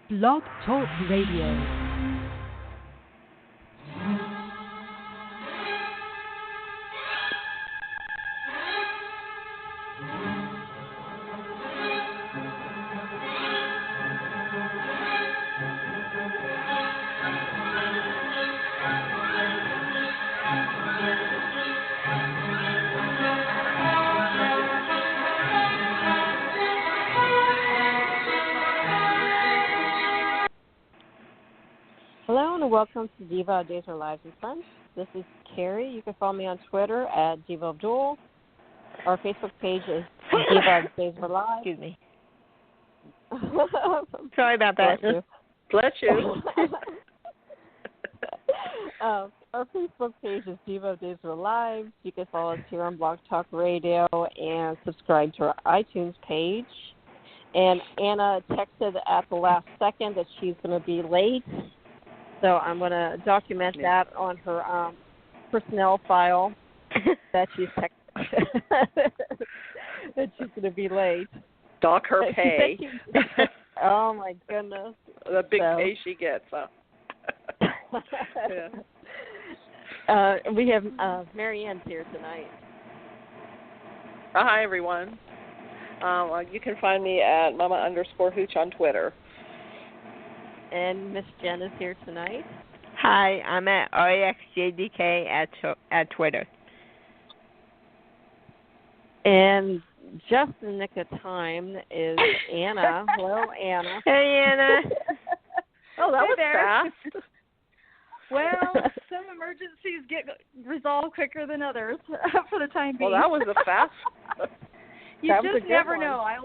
Blog Talk Radio. Welcome to Diva of Days Our Lives and Friends. This is Carrie. You can follow me on Twitter at Diva of DOOL. Our Facebook page is Diva of Days Our Lives. Excuse me. Sorry about that. Bless you. Bless you. Our Facebook page is Diva of Days Our Lives. You can follow us here on Blogtalkradio and subscribe to our iTunes page. And Anna texted at the last second that she's going to be late. So I'm going to document that on her personnel file that she's that she's going to be late. Dock her pay. Oh, my goodness. The big pay she gets, huh? Yeah. We have Marianne's here tonight. Hi, everyone. You can find me at Mama_Hooch on Twitter. And Miss Jen is here tonight. Hi, I'm at REXJDK at Twitter. And just in the nick of time is Anna. Hello, Anna. Hey, Anna. Oh, that was fast. Well, some emergencies get resolved quicker than others for the time being. Well, that was a fast. You just never know. I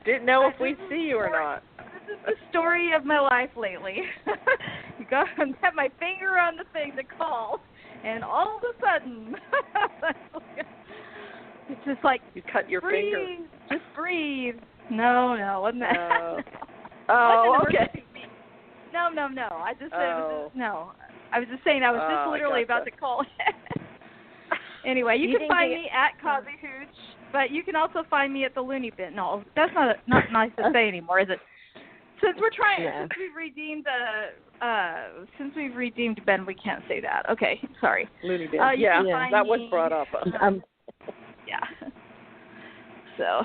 didn't know if we'd see you or not. This is the story of my life lately. You got to have my finger on the thing to call, and all of a sudden, it's just like, you cut your breathe, finger. Just breathe. No, wasn't that? Oh, okay. No. I just said no. I was just saying I was just literally about to call. Anyway, you can find me at Cosy Hooch, but you can also find me at the Looney Bin. No, that's not nice to say anymore, is it? Since we're trying, since we've redeemed Ben, we can't say that. Okay, sorry. Looney Bin. That was brought up. Yeah. So.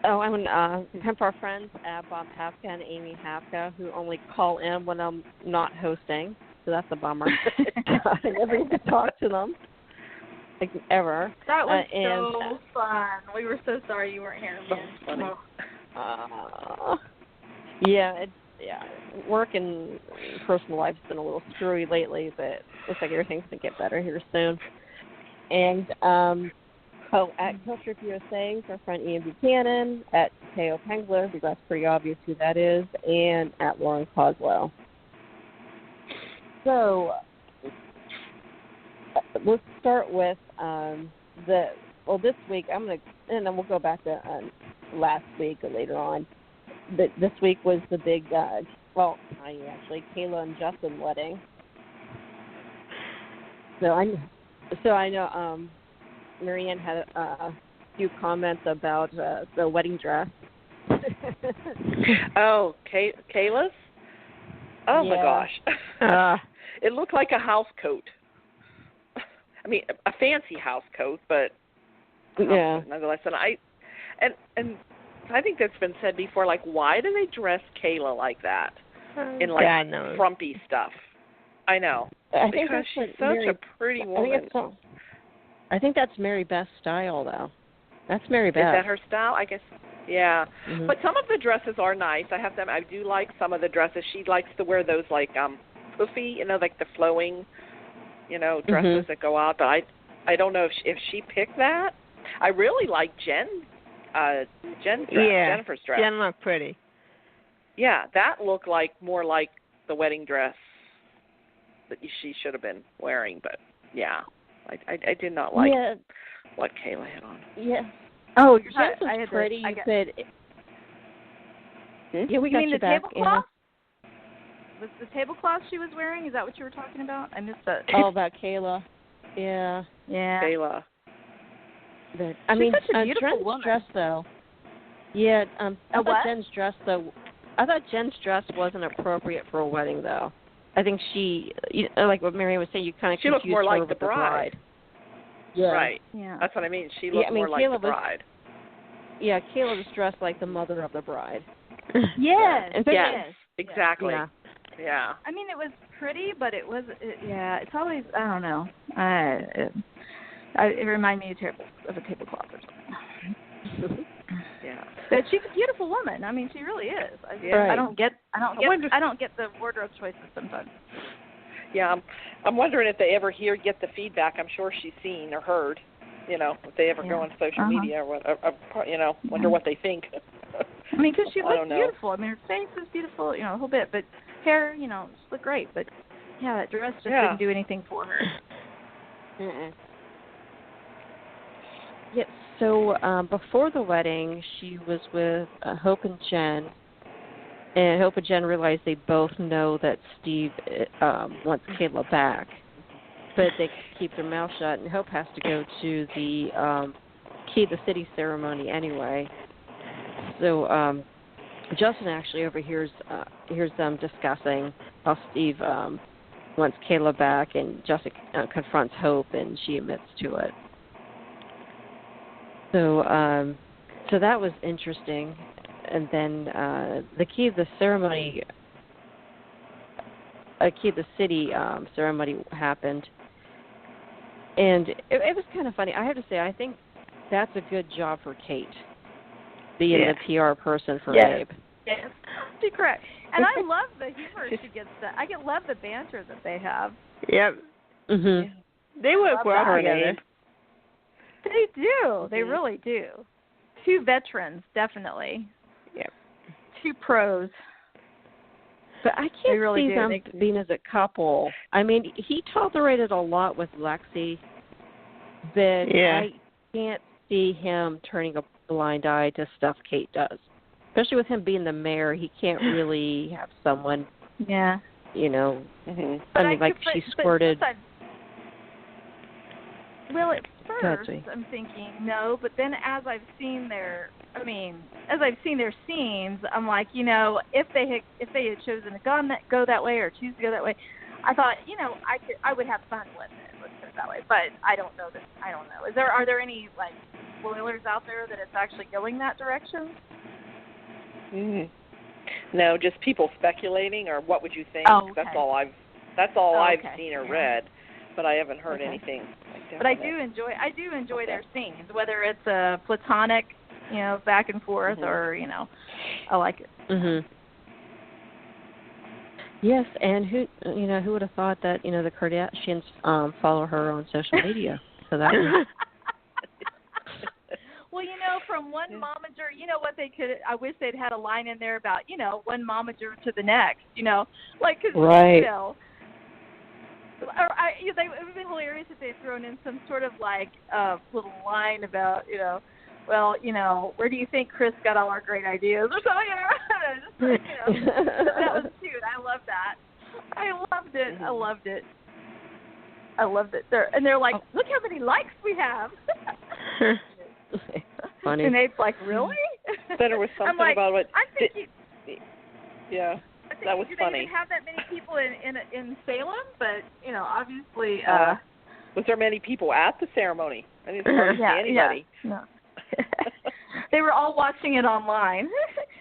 Oh, I'm for our friends at Bob Hafka and Amy Hafka, who only call in when I'm not hosting. So that's a bummer. I never get to talk to them, like, ever. That was so fun. We were so sorry you weren't here. So funny. Work and personal life's been a little screwy lately, but looks like everything's going to get better here soon. And at Killstrip USA, our friend Ian Buchanan, at Teo Pengler, because that's pretty obvious who that is, and at Lauren Coswell. So let's start with this week, and then we'll go back to last week or later on. But this week was the big, tiny actually, Kayla and Justin wedding. So I know Marianne had a few comments about the wedding dress. Oh, Kayla's? Oh, my gosh. It looked like a house coat. I mean, a fancy house coat, but nonetheless. And I think that's been said before, like, why do they dress Kayla like that in, like, frumpy stuff? I know. I think because she's such a pretty woman. I think that's Mary Beth's style, though. That's Mary Beth. Is that her style? I guess, yeah. Mm-hmm. But some of the dresses are nice. I do like some of the dresses. She likes to wear those, like, poofy, like the flowing, dresses that go out. But I don't know if she picked that. I really like Jen's dress, Jennifer's dress. Jen looked pretty. Yeah, that looked more like the wedding dress that she should have been wearing. But, yeah, I did not like what Kayla had on. Yeah. Oh, Jen's was pretty, but... Yeah, we got you the back, tablecloth? Was the tablecloth she was wearing? Is that what you were talking about? I missed that. Oh, about Kayla. Yeah. Kayla. But, She's such a beautiful woman. dress, though. Yeah, I what? Jen's dress, though, I thought Jen's dress wasn't appropriate for a wedding, though. I think she, like what Marianne was saying, you kind of confused looked more her like with the bride. Yeah. Right. Yeah. That's what I mean. She looked more like the bride. Yeah, Kayla was dressed like the mother of the bride. Yes. Yes. Exactly. Yeah. I mean, it was pretty, but it was, it's always, I don't know. It reminded me of a tablecloth or something. Yeah. But she's a beautiful woman. I mean, she really is. Right. I don't get the wardrobe choices sometimes. Yeah, I'm wondering if they ever get the feedback. I'm sure she's seen or heard. If they ever go on social media, or wonder what they think. I mean, because she looks beautiful. I mean, her face is beautiful, a whole bit, but hair, she looked great. But yeah, that dress just didn't do anything for her. Mm-mm. Yeah. So before the wedding, she was with Hope and Jen, and Hope and Jen realized they both know that Steve wants Kayla back, but they keep their mouth shut, and Hope has to go to the Key of the City ceremony anyway. So Justin actually overhears them discussing how Steve wants Kayla back, and Jessica confronts Hope, and she admits to it. So that was interesting. And then the Key of the Ceremony, Key of the City ceremony happened. And it was kind of funny. I have to say, I think that's a good job for Kate, being the PR person for Abe. Yes, you're correct. And I love the humor she gets. I love the banter that they have. Yep. Mm-hmm. They work well together. They do. They really do. Two veterans, definitely. Yep. Two pros. But I can't see them being as a couple. I mean, he tolerated a lot with Lexi, but I can't see him turning a blind eye to stuff Kate does. Especially with him being the mayor, he can't really have someone, I mean, like she squirted. Well, at first, I'm thinking no, but then as I've seen their scenes, I'm like, if they had chosen to go that way or choose to go that way, I thought, I would have fun with it. Let's put it that way. But I don't know. Are there any like spoilers out there that it's actually going that direction? No, just people speculating, or what would you think? Oh, okay. That's all I've seen or read, but I haven't heard anything. But I do enjoy their scenes, whether it's a platonic, back and forth, or I like it. Mhm. Yes, and who would have thought that the Kardashians follow her on social media? So that was. Well, from one momager, what they could. I wish they'd had a line in there about one momager to the next. Like cause, right. Or it would have been hilarious if they had thrown in some sort of like little line about well, where do you think Chris got all our great ideas or something? That was cute. I love that. I loved it. They're like, look how many likes we have. Funny. And Abe's like, really? Then there was something like, about what. I'm thinking. That was funny. They didn't have that many people in Salem, but obviously. Was there many people at the ceremony? I didn't see anybody. Yeah. No. They were all watching it online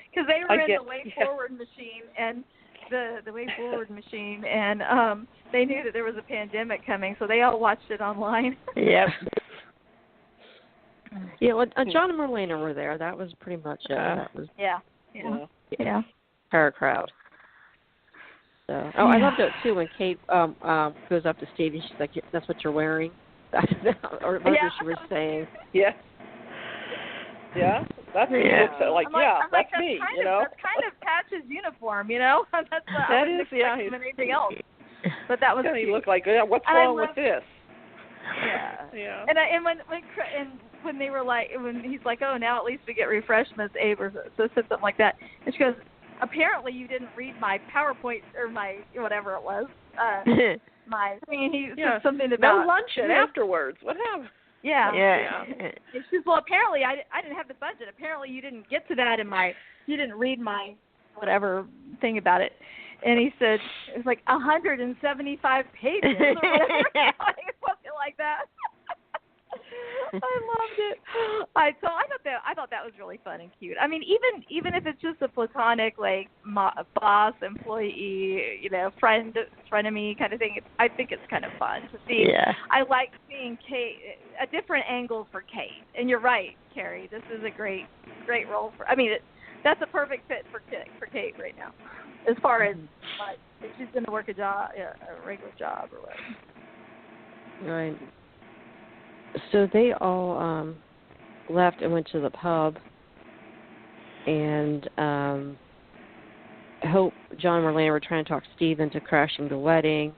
because they were in the Way Forward machine and the Way Forward machine, and they knew that there was a pandemic coming, so they all watched it online. Yep. Yeah, well, John and Marlena were there. That was pretty much it. That was her crowd. So, I loved it too when Kate goes up to Steve and she's like, "That's what you're wearing," or what she was saying. Yeah. Yeah, that's me. Like, that's me. That's kind of Patch's uniform. That is anything else. But that was. He looked like, what's wrong with this? Yeah. And when they were like, when he's like, oh, now at least we get refreshments, Abe, or so said something like that. And she goes, apparently you didn't read my PowerPoint or my whatever it was. He said something about no luncheon afterwards. What happened? Yeah. She says, well, apparently I didn't have the budget. Apparently you didn't get to that you didn't read my whatever thing about it. And he said it was like 175 pages or whatever, something like that. I loved it. I thought that was really fun and cute. I mean, even if it's just a platonic like boss employee, frenemy kind of thing, I think it's kind of fun to see. Yeah. I like seeing Kate, a different angle for Kate. And you're right, Carrie. This is a great role for. I mean, that's a perfect fit for Kate right now. As far as if she's going to work a regular job or whatever. Right. So they all left and went to the pub, and Hope, John, and Marlena were trying to talk Steve into crashing the wedding,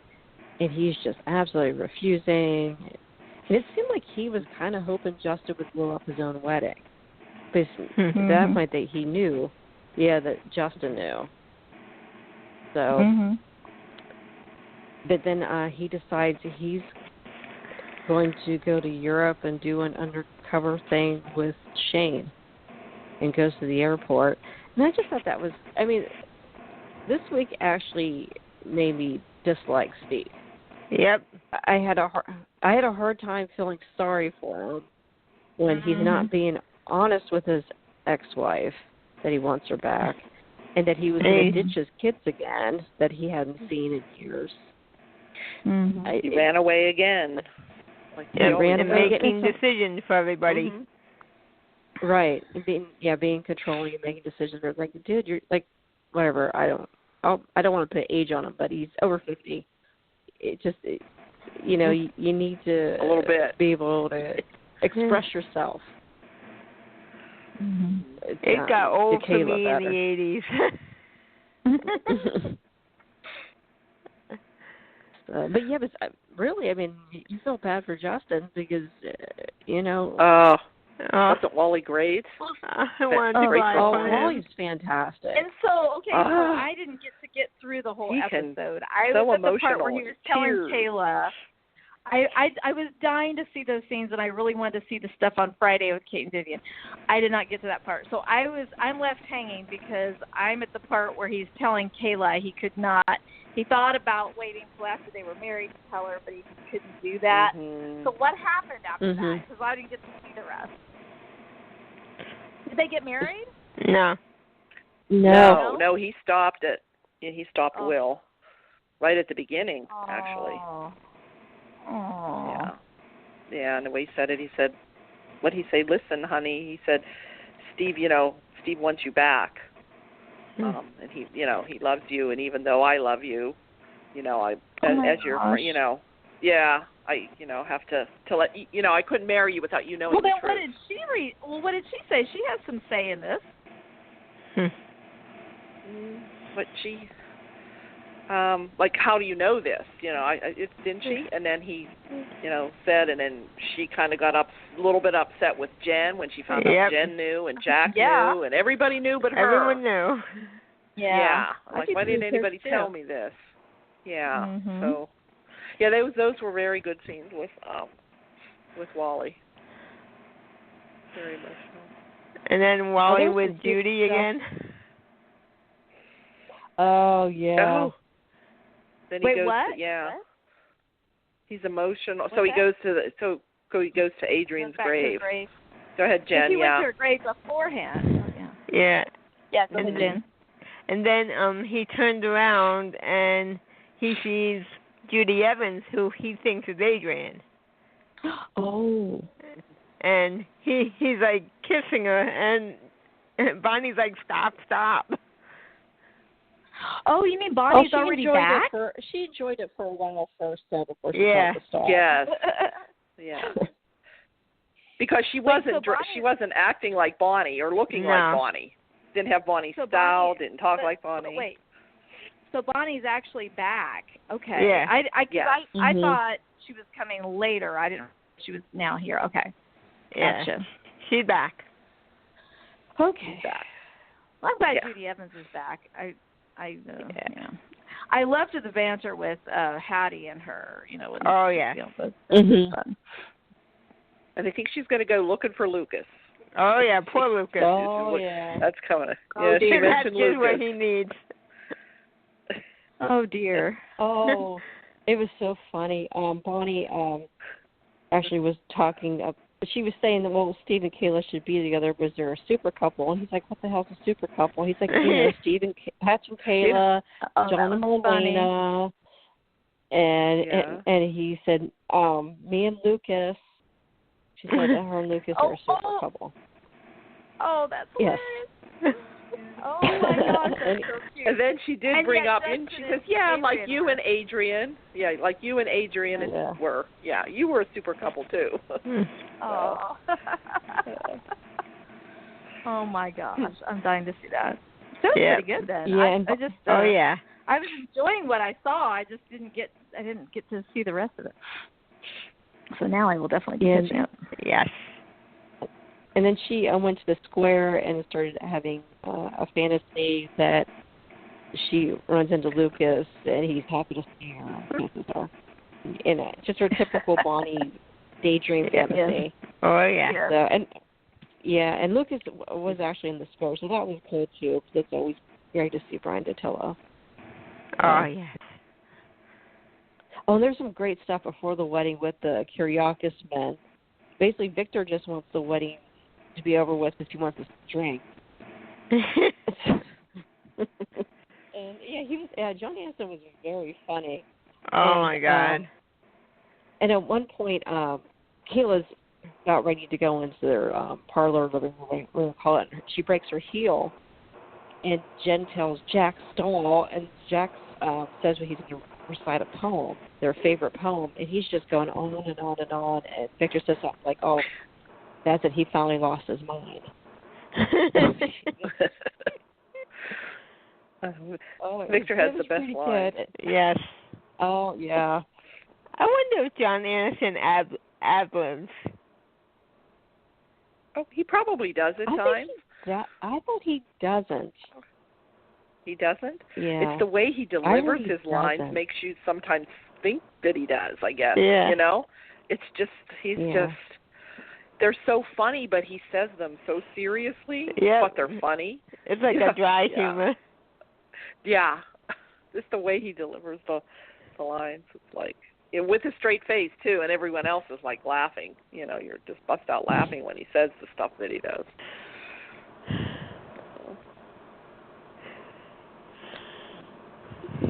and he's just absolutely refusing. And it seemed like he was kind of hoping Justin would blow up his own wedding. But at that point, he knew, that Justin knew. So, but then he decides he's going to go to Europe and do an undercover thing with Shane, and goes to the airport. And I just thought that was, I mean, this week actually made me dislike Steve. Yep. I had a hard time feeling sorry for him when he's not being honest with his ex-wife that he wants her back, and that he was going to ditch his kids again that he hadn't seen in years. He ran away again. Like and making decisions for everybody. Right. Being controlling and making decisions. It's like, dude, you're like, whatever. I don't want to put age on him, but he's over 50. You need to a little bit be able to express yourself. It got old for me in the 80s. But really, I mean, you feel bad for Justin because, wasn't Wally great? Wally's fantastic. And so, so I didn't get through the whole episode. I was at the part where he was telling Kayla. I was dying to see those scenes, and I really wanted to see the stuff on Friday with Kate and Vivian. I did not get to that part, so I'm left hanging because I'm at the part where he's telling Kayla he could not. He thought about waiting till after they were married to tell her, but he couldn't do that. So what happened after that? Because I didn't get to see the rest. Did they get married? No. No. He stopped it. He stopped Will right at the beginning, actually. Oh. Yeah, and the way he said it, he said, what'd he say? Listen, honey, he said, Steve wants you back. And he loves you, and even though I love you, as your friend, I have to let I couldn't marry you without you knowing the truth. What did she read? Well, what did she say? She has some say in this. But she, like, how do you know this? Didn't she? And then he, said, and then she kind of got a little bit upset with Jen when she found out Jen knew and Jack knew and everybody knew but her. Everyone knew. Yeah. Like, why didn't anybody tell me this? Yeah. So, those were very good scenes with Wally. Very emotional. And then Wally with Judy again. Oh yeah. Oh. Then he goes what? What? He's emotional. So he goes to Adrian's grave. Go ahead, Jen. He went to her grave beforehand. Yeah. Yeah, go ahead, Jen. And then he turned around and he sees Judy Evans, who he thinks is Adrian. Oh. And he's like kissing her, and Bonnie's like, stop. Oh, you mean Bonnie's already back? She enjoyed it for a while first, before she told to stop. Yes. Yeah. Because she wasn't acting like Bonnie or looking like Bonnie. Didn't have Bonnie's style. Didn't talk like Bonnie. Wait. So Bonnie's actually back. Okay. Yeah. I thought she was coming later. I didn't. She was now here. Okay. Yeah. Gotcha. She's back. Okay. She's back. Well, I'm glad Judy Evans is back. I loved the banter with Hattie and her. Oh yeah. Fun. And I think she's going to go looking for Lucas. Oh yeah, poor Lucas. Oh yeah. That's coming. Oh, Yeah, she dear. mentioned That's just Lucas. what he needs. Oh dear. Oh, it was so funny. Bonnie actually was talking. She was saying that Steve and Kayla should be together because they're a super couple, and he's like, "What the hell's a super couple?" He's like, Steve and Patch and Kayla, John and Melina, and he said, "Me and Lucas." She said that her and Lucas are a super couple. Oh, that's hilarious. Oh my gosh, that's so cute. And then she did bring up, and she says, "Yeah, Adrian like you and Adrian. Yeah, like you and Adrian were. Yeah, you were a super couple too." Oh. Oh my gosh, I'm dying to see that. That was pretty good then. Yeah, I just. yeah. I was enjoying what I saw. I just didn't get to see the rest of it. So now I will definitely be catching up. Yes. And then she went to the square and started having a fantasy that she runs into Lucas and he's happy to see her and kisses her. And just her typical Bonnie daydream fantasy. Oh yeah. So, and Lucas was actually in the square, so that was cool too. Because it's always great to see Brian Dattilo. Oh yes. Oh, and there's some great stuff before the wedding with the Kyriakis men. Basically, Victor just wants the wedding to be over with because he wants to drink. And he was. John Anderson was very funny. Oh my God. And at one point, Kayla's about ready to go into their parlor, living room, whatever you call it. She breaks her heel, and Jen tells Jack stall, and Jack says he's going to recite a poem, their favorite poem, and he's just going on and on and on. And Victor says something like, "Oh, that's it. He finally lost his mind." Victor has the best line. Good. Yes. Oh yeah. I wonder if John Anderson ad-libs. Oh, he probably does at times. I thought he doesn't. He doesn't? Yeah. It's the way he delivers his lines makes you sometimes think that he does, I guess. Yeah. You know? It's just, they're so funny, but he says them so seriously, but they're funny. It's like a dry humor. Yeah. Just the way he delivers the lines. It's like, with a straight face, too, and everyone else is like laughing. You know, you're just bust out laughing when he says the stuff that he does.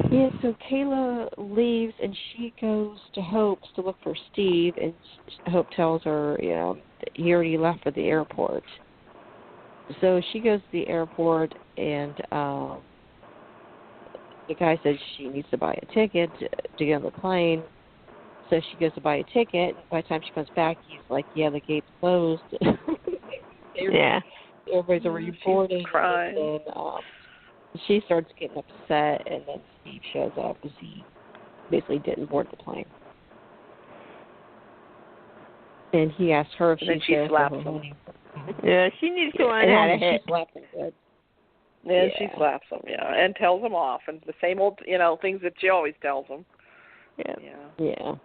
Yeah, so Kayla leaves and she goes to Hope's to look for Steve, and Hope tells her, that he already left for the airport. So she goes to the airport, and the guy says she needs to buy a ticket to get on the plane. So she goes to buy a ticket. By the time she comes back, he's like, "Yeah, the gate's closed." Everybody's already boarding. Crying. And then she starts getting upset, and then Steve shows up because he basically didn't board the plane. And he asks her if she slaps him. Yeah, she needs to learn how to hit. She slaps him good. Yeah, she slaps him, and tells him off, and the same old, things that she always tells him. Yeah.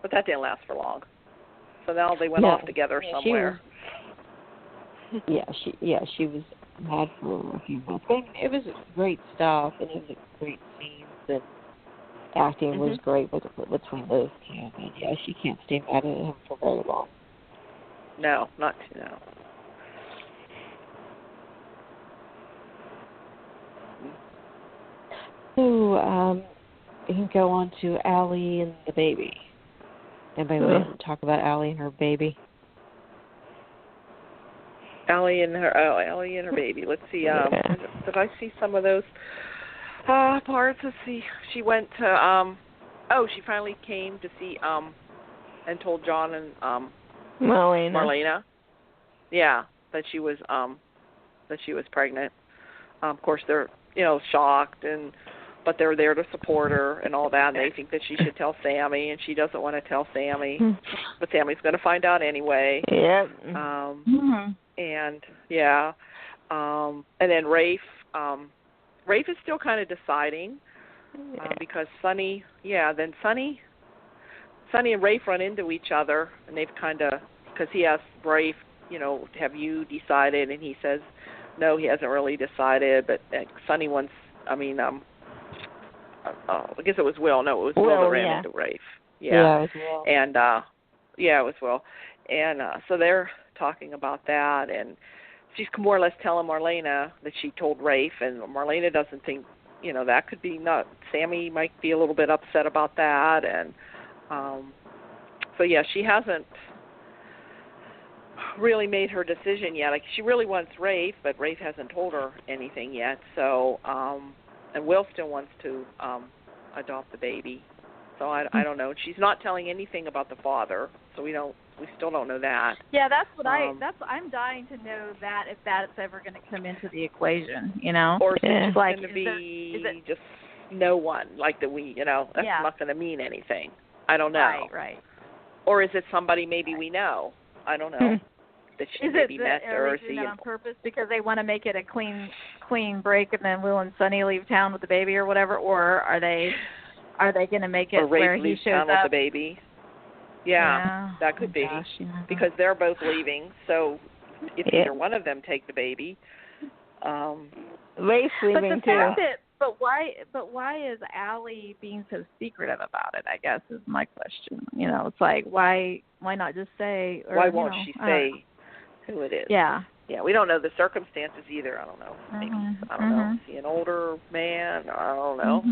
But that didn't last for long. So now they went off together somewhere. She was mad for a few months. But it was great stuff, and it was great scenes, and acting was great between those two. And she can't stay mad at him for very long. No, not no. So we can go on to Allie and the baby. Anybody want to talk about Allie and her baby? Allie and her baby. Let's see. Did I see some of those parts? Let's see. She went to. She finally came to see and told John and Marlena. Yeah, that she was pregnant. Of course, they're shocked, but they're there to support her and all that. And they think that she should tell Sammy, and she doesn't want to tell Sammy, but Sammy's going to find out anyway. Yep. And and then Rafe is still kind of deciding because Sonny and Rafe run into each other, and they've kind of because he asked Rafe, have you decided? And he says, no, he hasn't really decided. But Sonny wants, I guess it was Will. No, it was Will that ran into Rafe. Yeah, it was Will. And, it was Will. And so they're talking about that, and she's more or less telling Marlena that she told Rafe, and Marlena doesn't think, that could be not. Sammy might be a little bit upset about that, and so yeah, she hasn't really made her decision yet. Like, she really wants Rafe, but Rafe hasn't told her anything yet. So, and Will still wants to adopt the baby. So I don't know. She's not telling anything about the father, so we still don't know that. Yeah, that's what I'm dying to know that, if that's ever going to come into the equation, Or if it's going to be just no one, like that that's not going to mean anything. I don't know. Right. Or is it somebody maybe we know? I don't know. That she maybe met her. Are they doing that on purpose because they want to make it a clean break, and then Will and Sonny leave town with the baby or whatever? Or are they going to make it where he shows up with the baby? Yeah, that could be, because they're both leaving. So if either one of them take the baby, Rafe's leaving too. But why is Allie being so secretive about it, I guess, is my question. It's like, why not just say? Or, why won't she say who it is? Yeah. Yeah, we don't know the circumstances either. I don't know. Maybe, I don't know. Is he an older man? I don't know.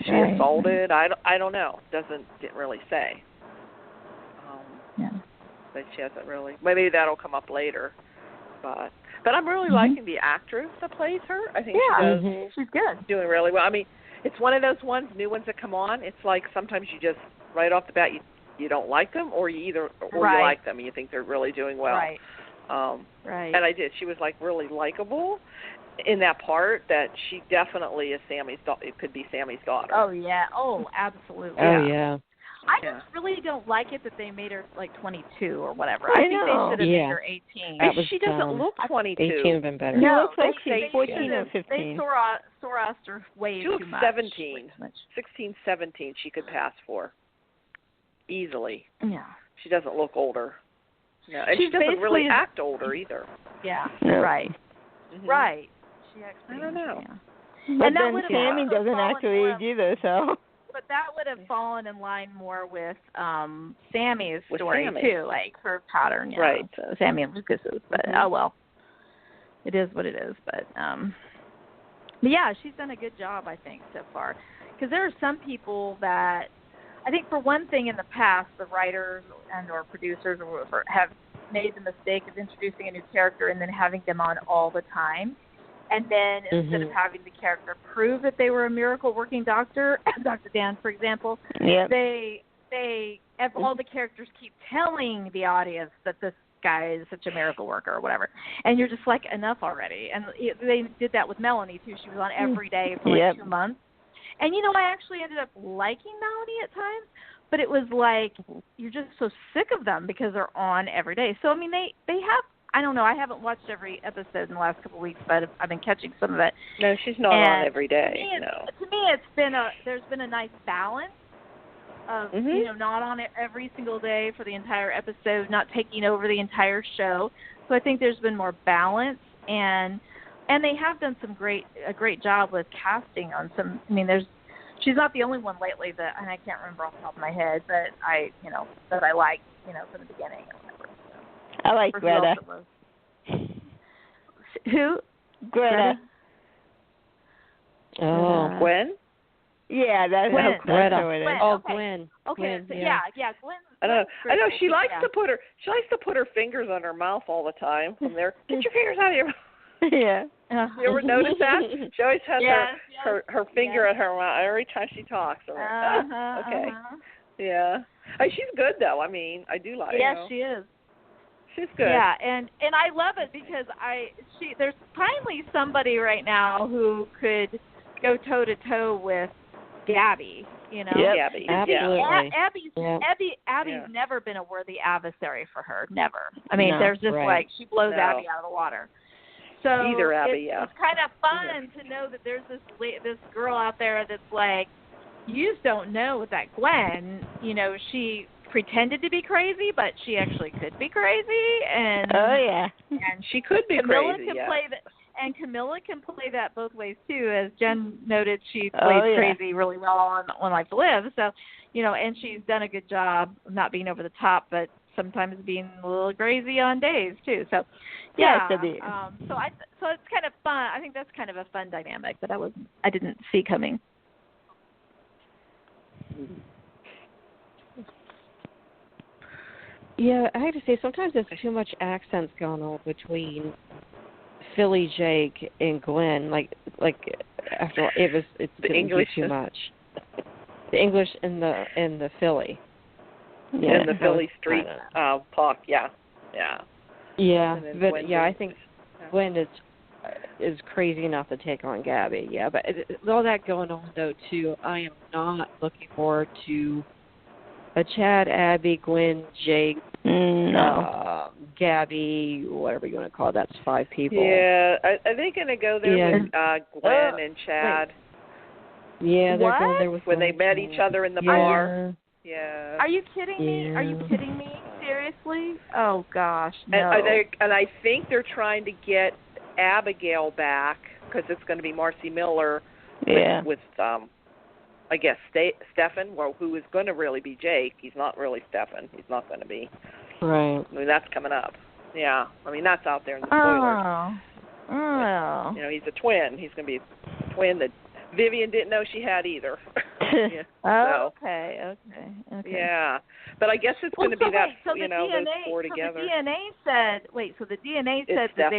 Is she assaulted? I don't know. Didn't really say. But she hasn't really. Maybe that'll come up later. But I'm really liking the actress that plays her. I think she does. She's good. Doing really well. I mean, it's one of those new ones that come on. It's like sometimes you just right off the bat you don't like them, or you like them and you think they're really doing well. Right. And I did. She was like really likable in that part. That she definitely is Sammy's. It could be Sammy's daughter. Oh yeah. Oh, absolutely. Oh yeah. I just really don't like it that they made her like 22 or whatever. I think they should have made her 18. She doesn't look 22. 18 would have been better. She looks like they 14 or 15. They Sorast her way too much. 17. 16, 17 she could pass for. Easily. Yeah. She doesn't look older. No. And she doesn't really act older either. Yeah. No. Right. Right. She acts I don't know. Yeah. But then Sammy doesn't act her age either, so. But that would have fallen in line more with Sammy's story too, like her pattern. Right. So Sammy and Lucas's, but oh well. It is what it is, but yeah, she's done a good job, I think, so far. Because there are some people that, I think, for one thing, in the past, the writers and or producers or whatever have made the mistake of introducing a new character and then having them on all the time. And then instead of having the character prove that they were a miracle working doctor, Dr. Dan, for example, they all the characters keep telling the audience that this guy is such a miracle worker or whatever. And you're just like, enough already. And they did that with Melanie, too. She was on every day for like 2 months. And, I actually ended up liking Melanie at times. But it was like, you're just so sick of them because they're on every day. So, I mean, they have, I don't know, I haven't watched every episode in the last couple of weeks, but I've been catching some of it. No, she's not on every day. To me, there's been a nice balance of, not on it every single day for the entire episode, not taking over the entire show. So I think there's been more balance, and they have done a great job with casting on some. I mean, she's not the only one lately that, and I can't remember off the top of my head, but that I like, from the beginning or whatever. So. I like Greta. Who? Greta. Oh, Gwen? Yeah, that's Greta. who it is. Oh, okay. Gwen. Okay, Gwen, so Gwen. I know. She likes to put her fingers on her mouth all the time. From there, get your fingers out of your mouth. Yeah. You ever notice that? She always has her finger at her mouth every time she talks. Okay. Yeah. She's good though. I mean, I do like her. Yes, she is. She's good. Yeah, and I love it because there's finally somebody right now who could go toe to toe with Gabby. Yep. Gabby. Absolutely. Abby's never been a worthy adversary for her. Never. I mean, there's just like she blows Abby out of the water. So either Abby, it's kind of fun to know that there's this girl out there that's like, you just don't know with that Gwen. She pretended to be crazy, but she actually could be crazy, and and she could be Camilla crazy. Can yeah. play that, and Camilla can play that both ways too, as Jen noted. She plays crazy really well on Life to Live. So, and she's done a good job of not being over the top, but sometimes being a little crazy on days too. So, yeah. So it's kind of fun. I think that's kind of a fun dynamic that I didn't see coming. Yeah, I have to say sometimes there's too much accents going on between Philly, Jake, and Gwen. Like after all, it's the English too much. The English and the Philly. Yeah, and the Philly street talk. Yeah. Yeah, but I think Gwen is crazy enough to take on Gabby. Yeah, but with all that going on though too, I am not looking forward to a Chad, Abby, Gwen, Jake, Gabby, whatever you want to call it. That's 5 people. Yeah, are they going to go there with Gwen and Chad? Wait. Yeah, they're going there with when they met each other in the bar. Yeah. Are you kidding me? Are you kidding me? Seriously? Oh gosh, no. And I think they're trying to get Abigail back because it's going to be Marcy Miller with I guess Stefan, who is going to really be Jake. He's not really Stefan. He's not going to be. Right. I mean, that's coming up. Yeah. I mean, that's out there in the spoilers. Oh. But, he's a twin. He's going to be a twin that Vivian didn't know she had either. Okay. Yeah. But I guess it's going to be those 4 together. So the DNA said that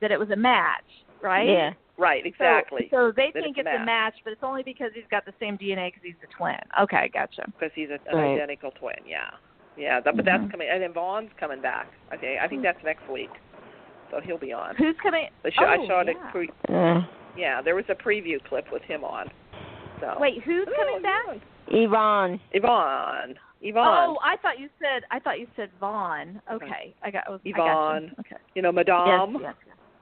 that it was a match, right? Yeah. Right, exactly. So they think it's a match, but it's only because he's got the same DNA because he's a twin. Okay, gotcha. Because he's an identical twin, yeah. Yeah, but that's coming. And then Vaughn's coming back. Okay, I think that's next week. So he'll be on. Who's coming? I saw it. Yeah, there was a preview clip with him on. So. Wait, who's coming back? Yvonne. Oh, I thought you said Vaughn. Okay, Yvonne. Okay. Madame.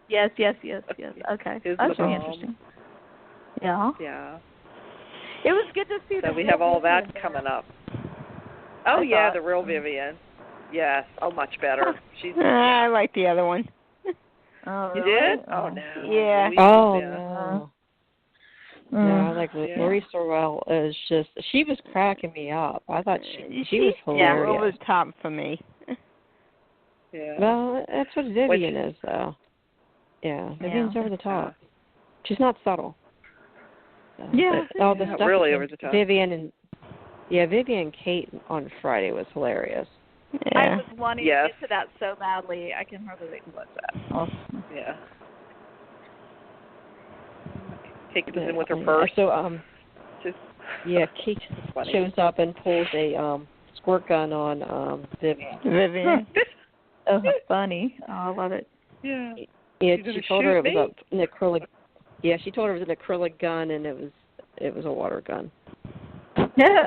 Yes. Okay. That's really interesting. Yeah. Yeah. It was good to see. So we have all that coming up. Oh yeah, the real Vivian. Yes. Oh, much better. She's. I like the other one. Oh, you really? did? Oh no. Yeah. No. No, I like Maurice Sorrell is just. She was cracking me up. I thought she was hilarious. Yeah, it was top for me. Yeah. Well, that's what Vivian is, though. Yeah, Vivian's over the top. She's not subtle. So. Yeah. All the stuff really over the top. Vivian and Kate on Friday was hilarious. Yeah. I was wanting to get to that so badly. I can hardly wait to watch that. Oh. Yeah. Kate was in with her purse. So Kate shows up and pulls a squirt gun on Vivian. Oh, how funny! Oh, I love it. Yeah. Yeah, she told her it was an acrylic. Yeah, she told her it was an acrylic gun, and it was a water gun. Yeah.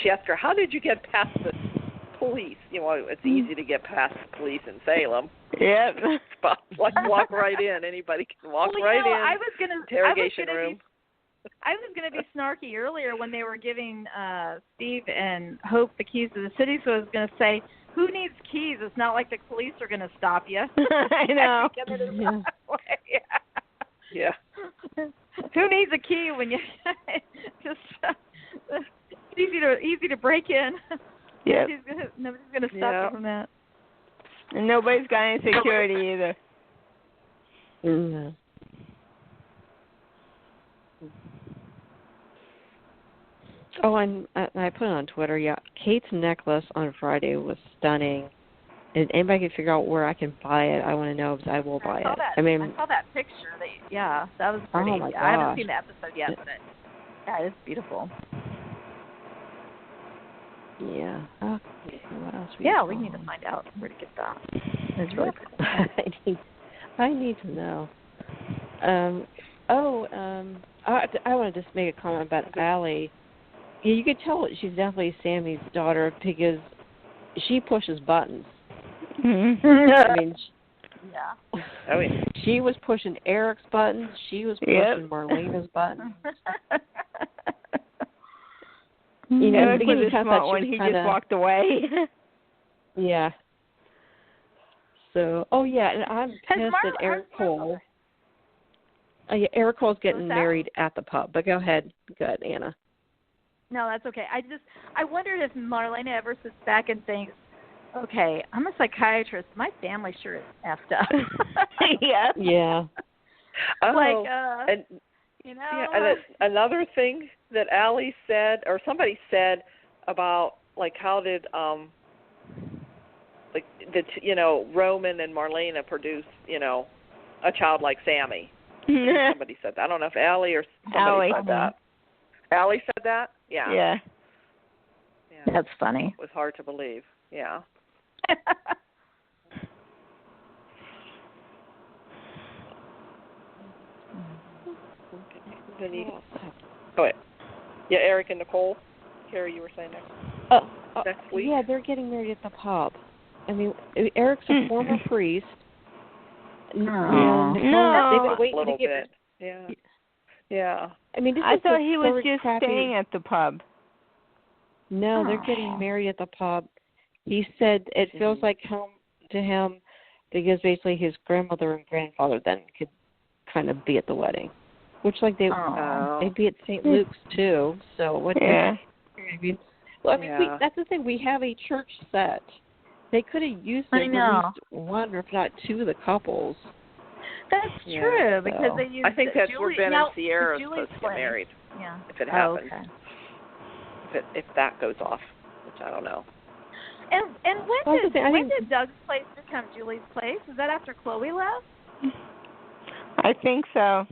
She asked her, "How did you get past the police?" It's easy to get past the police in Salem. Yep. Walk right in. Anybody can walk right in. I was gonna interrogation room. I was going to be snarky earlier when they were giving Steve and Hope the keys to the city, so I was going to say, who needs keys? It's not like the police are going to stop you. I know. Yeah. Who needs a key when you just it's easy to break in. Yeah. Nobody's going to stop you from that. And nobody's got any security either. Mm-hmm. Oh, and I put it on Twitter. Yeah, Kate's necklace on Friday was stunning. If anybody can figure out where I can buy it, I want to know because I will buy it. I saw that picture. That was pretty. Oh my gosh. I haven't seen the episode yet, but it's beautiful. Yeah. Okay. What else? We need to find out where to get that. It's really cool. I need to know. I want to just make a comment about Allie. Yeah, you could tell she's definitely Sammy's daughter because she pushes buttons. Mm-hmm. I mean, she was pushing Eric's buttons. She was pushing Marlena's buttons. You know, Eric was a smart one. He just walked away. Yeah. So, and I'm pissed at Eric Cole. Eric Cole's getting married at the pub. But go ahead, Anna. No, that's okay. I wondered if Marlena ever sits back and thinks, okay, I'm a psychiatrist. My family sure is effed up. Yeah. Yeah. And another thing that Allie said, or somebody said about, like, how did, Roman and Marlena produce, a child like Sammy. Somebody said that. I don't know if Allie or somebody said that. Allie said that? Yeah. Yeah. That's funny. It was hard to believe. Yeah. Yeah, Eric and Nicole. Carrie, you were saying next week? Yeah, they're getting married at the pub. I mean, Eric's a former priest. No. They've been waiting a little to get bit. Yeah. I mean, I thought he was just staying at the pub. No, they're getting married at the pub. He said it feels like home to him because basically his grandmother and grandfather then could kind of be at the wedding, which they'd be at St. Luke's too. So what? Yeah. That's the thing. We have a church set. They could have used at least one, or if not two, of the couples. That's true because they used. I think that's where Ben and Sierra are Julie's supposed to get married. Yeah. If it happens. Okay. If that goes off, which I don't know. And when did Doug's place become Julie's place? Is that after Chloe left? I think so.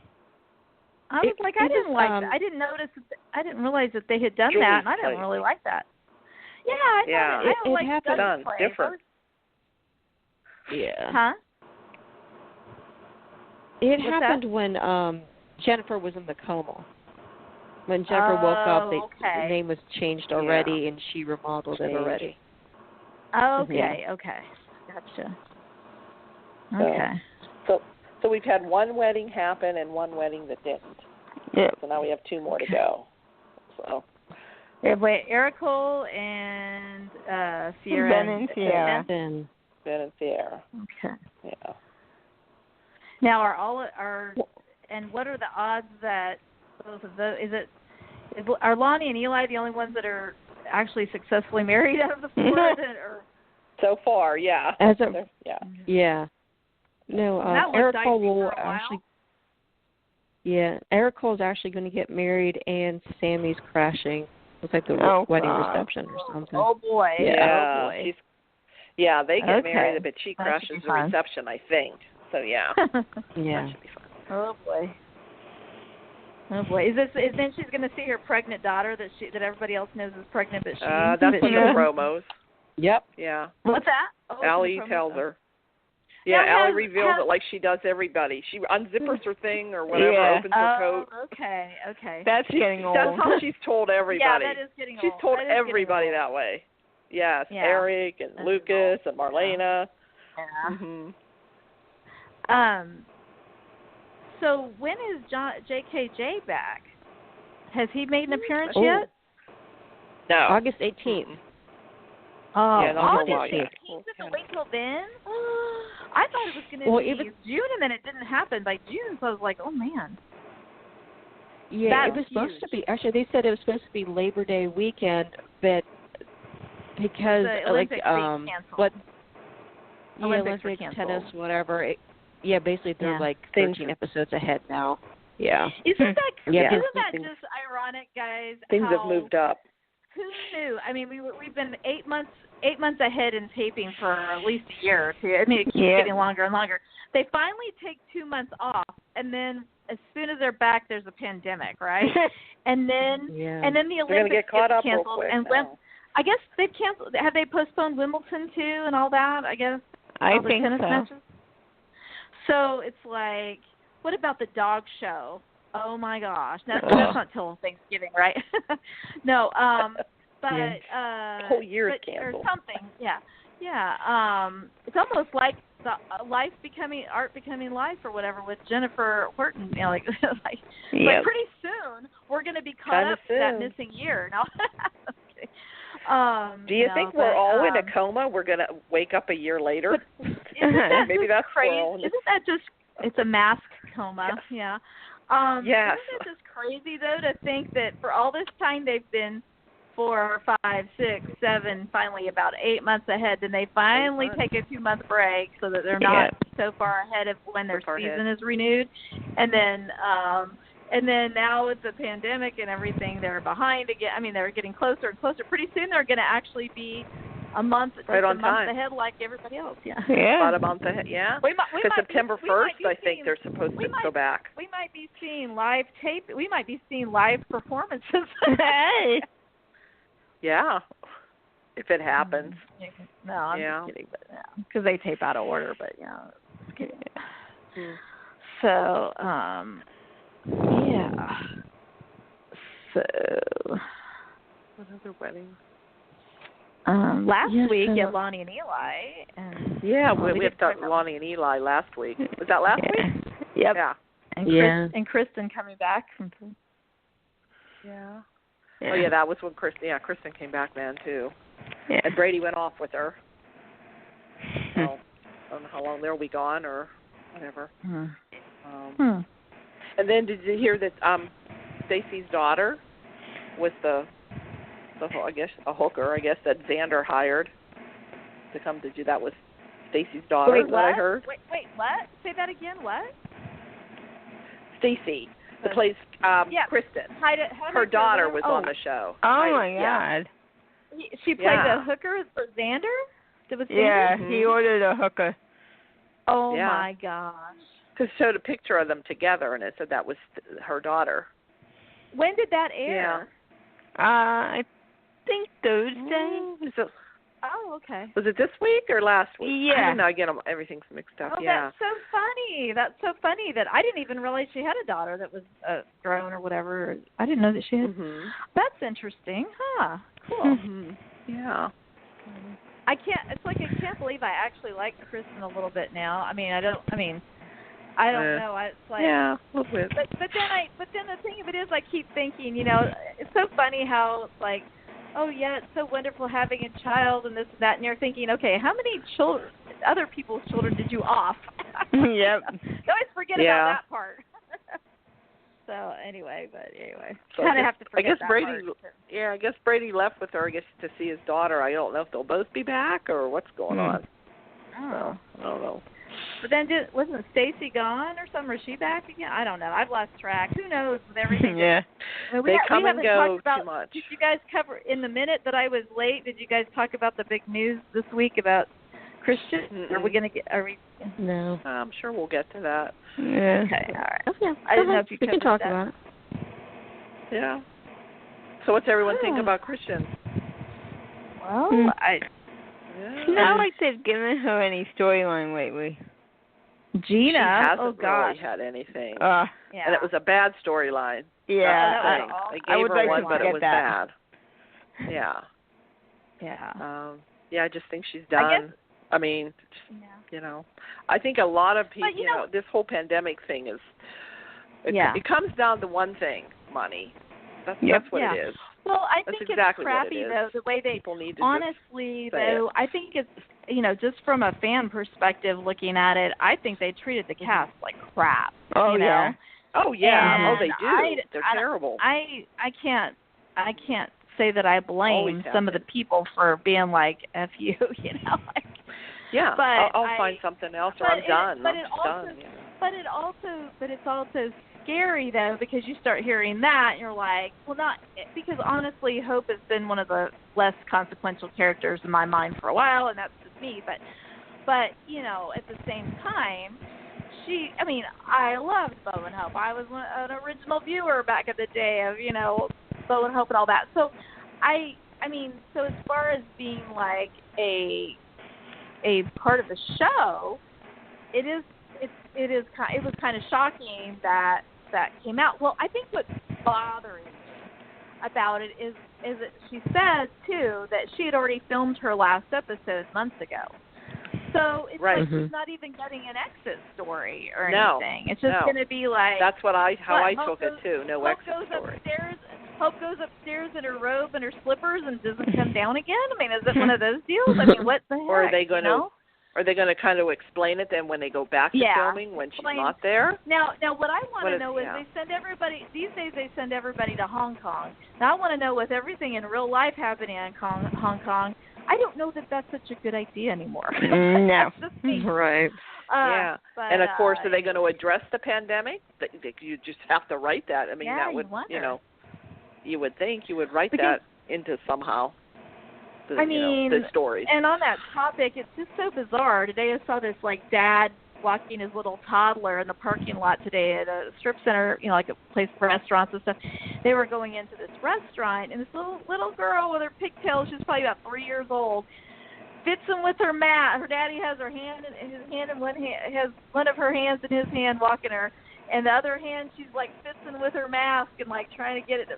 I was I didn't like that. I didn't notice. I didn't realize that they had done that, and I didn't really like that. Yeah, I don't like happened. Doug's place. Different. Yeah. Huh? It happened when Jennifer was in the coma. When Jennifer woke up, the name was changed already, and she remodeled it already. Okay. Gotcha. Okay. So we've had one wedding happen and one wedding that didn't. Yeah. So now we have two more to go. So. Wait, Eric Cole and Sierra. Ben and Sierra. Ben and Sierra. Okay. Yeah. Now, and what are the odds that both of those? Are Lonnie and Eli the only ones that are actually successfully married out of the four? So far, yeah. Yeah. No, Eric Cole will actually. Yeah, Eric Cole's actually going to get married, and Sammy's crashing. It's like the wedding reception or something. Oh boy! Yeah. Oh boy. They get married, but she crashes the reception, I think. So yeah. Yeah. That should be fun. Oh boy. Oh boy! Is then she's going to see her pregnant daughter that everybody else knows is pregnant, but she. That's what the promos. Yep. Yeah. What's that? Allie tells her. Yeah, Allie reveals it like she does everybody. She unzippers her thing or whatever, opens her coat. Okay. That's getting old. That's how she's told everybody. Yeah, that is getting old. She's told everybody that way. Yes, Eric and Lucas and Marlena. Yeah. Mm-hmm. So when is JKJ back? Has he made an appearance yet? No. August 18th. Oh, yeah, August 18th. You have to wait till then? I thought it was going to be June, and then it didn't happen. By June, so I was like, oh, man. Yeah, it was supposed to be. Actually, they said it was supposed to be Labor Day weekend, but because the Olympics being canceled. Olympics tennis, whatever. Basically they're 13 episodes ahead now. Yeah. Isn't that just ironic, guys? Things have moved up. Who knew? I mean, we've been 8 months ahead in taping for at least a year or two. I mean, it keeps getting longer and longer. They finally take 2 months off, and then as soon as they're back, there's a pandemic, right? and then the Olympics get caught up canceled. real quick and I guess they've canceled. Have they postponed Wimbledon too and all that? I guess. I think tennis so. Matches? So it's like, what about the dog show? Oh my gosh, that's not till Thanksgiving, right? No, but the whole year is canceled or something. Yeah. It's almost like the art becoming life or whatever with Jennifer Horton. But pretty soon we're going to be caught up to that missing year. Now, Do you think we're all in a coma? We're going to wake up a year later? Maybe that's crazy. Isn't that just, it's a mask coma, yeah. Yes. Isn't it just crazy, though, to think that for all this time they've been 4, 5, 6, 7, finally about 8 months ahead, then they finally take a 2-month break so that they're not so far ahead of when their season is renewed. And then now with the pandemic and everything, they're behind again. I mean, they're getting closer and closer. Pretty soon they're going to actually be a month ahead like everybody else. About a month ahead, Because September 1st, I think they're supposed to go back. We might be seeing live tape. We might be seeing live performances. Yeah, if it happens. No, I'm just kidding. Because they tape out of order, but just kidding. So, So. What other weddings? Last week at Lonnie and Eli. And, we have talked Lonnie and Eli last week. Was that last week? Yep. Yeah. And Kristen coming back from. Yeah. Oh, yeah, that was when Kristen came back then, too. Yeah. And Brady went off with her. So, I don't know how long they'll be gone or whatever. And then did you hear that Stacy's daughter was I guess, a hooker, that Xander hired to come to do that was Stacy's daughter, Wait, what? I heard. Wait, what? Say that again, what? Stacy. That plays Kristen. Her daughter was on the show. Oh, my God. She played a hooker for Xander? Yeah, he ordered a hooker. Oh, my gosh. Because it showed a picture of them together, and it said that was her daughter. When did that air? I think Thursday. Oh, okay. Was it this week or last week? Yeah. I don't know. I get them. Everything's mixed up. That's so funny. That's so funny that I didn't even realize she had a daughter that was grown or whatever. I didn't know that she had. That's interesting, huh? Cool. Yeah. I can't believe I actually like Kristen a little bit now. I don't know. It's like a little bit. But then the thing of it is, I keep thinking, it's so funny how it's like, oh yeah, it's so wonderful having a child and this and that, and you're thinking, okay, how many other people's children did you off? Yep. You always forget about that part. So anyway, so kind of have to forget that Brady. Part. Yeah, I guess Brady left with her, to see his daughter. I don't know if they'll both be back or what's going on. Oh. So, I don't know. But then wasn't Stacy gone or something? Or is she back again? I don't know. I've lost track. Who knows with everything? Yeah. They come and go too much. Did you guys cover, in the minute that I was late, did you guys talk about the big news this week about Christian? Are we? No. I'm sure we'll get to that. Yeah. Okay, all right. Yeah. I didn't know if you can talk about it. Yeah. So what's everyone think about Christian? Well, not like they've given her any storyline lately. Gina, she hasn't gosh. really had anything. And it was a bad storyline. Yeah. They gave her one, but it was bad. Yeah. Yeah. I just think she's done. I think a lot of people, this whole pandemic thing is, it comes down to one thing, money. That's what it is. Well, I That's think exactly it's crappy, though, the way they, people need to honestly, though, I think it's, just from a fan perspective looking at it, I think they treated the cast like crap. Oh, yeah. Oh, yeah. And they do. They're terrible. I can't say that I blame some of the people for being like, F you, like. Yeah, but I'll find something else, or I'm done. But it's also scary, though, because you start hearing that and you're like, well, not because honestly, Hope has been one of the less consequential characters in my mind for a while, and that's just me. But at the same time, I loved Bo and Hope. I was an original viewer back in the day of Bo and Hope and all that. So so as far as being like a part of the show, it was kind of shocking that came out. Well, I think what's bothering me about it is that she says too that she had already filmed her last episode months ago. So it's like she's not even getting an exit story or anything. It's just going to be like that's how I took it too. No exit story. Hope goes upstairs in her robe and her slippers and doesn't come down again? I mean, is it one of those deals? I mean, what the heck? Or are they going to? Are they going to kind of explain it then when they go back to filming when she's not there? Now, what I want to know is they send everybody, these days they send everybody to Hong Kong. Now, I want to know with everything in real life happening in Hong Kong, I don't know that that's such a good idea anymore. No. Right. But, and of course, are they going to address the pandemic? You just have to write that. I mean, that would, you would think you would write that into somehow. The stories. And on that topic, it's just so bizarre. Today I saw this dad walking his little toddler in the parking lot today at a strip center, like a place for restaurants and stuff. They were going into this restaurant, and this little girl with her pigtails, she's probably about 3 years old, fits in with her mat. Her daddy has her hand in his hand, and has one of her hands in his hand, walking her, and the other hand she's fits in with her mask and trying to get it,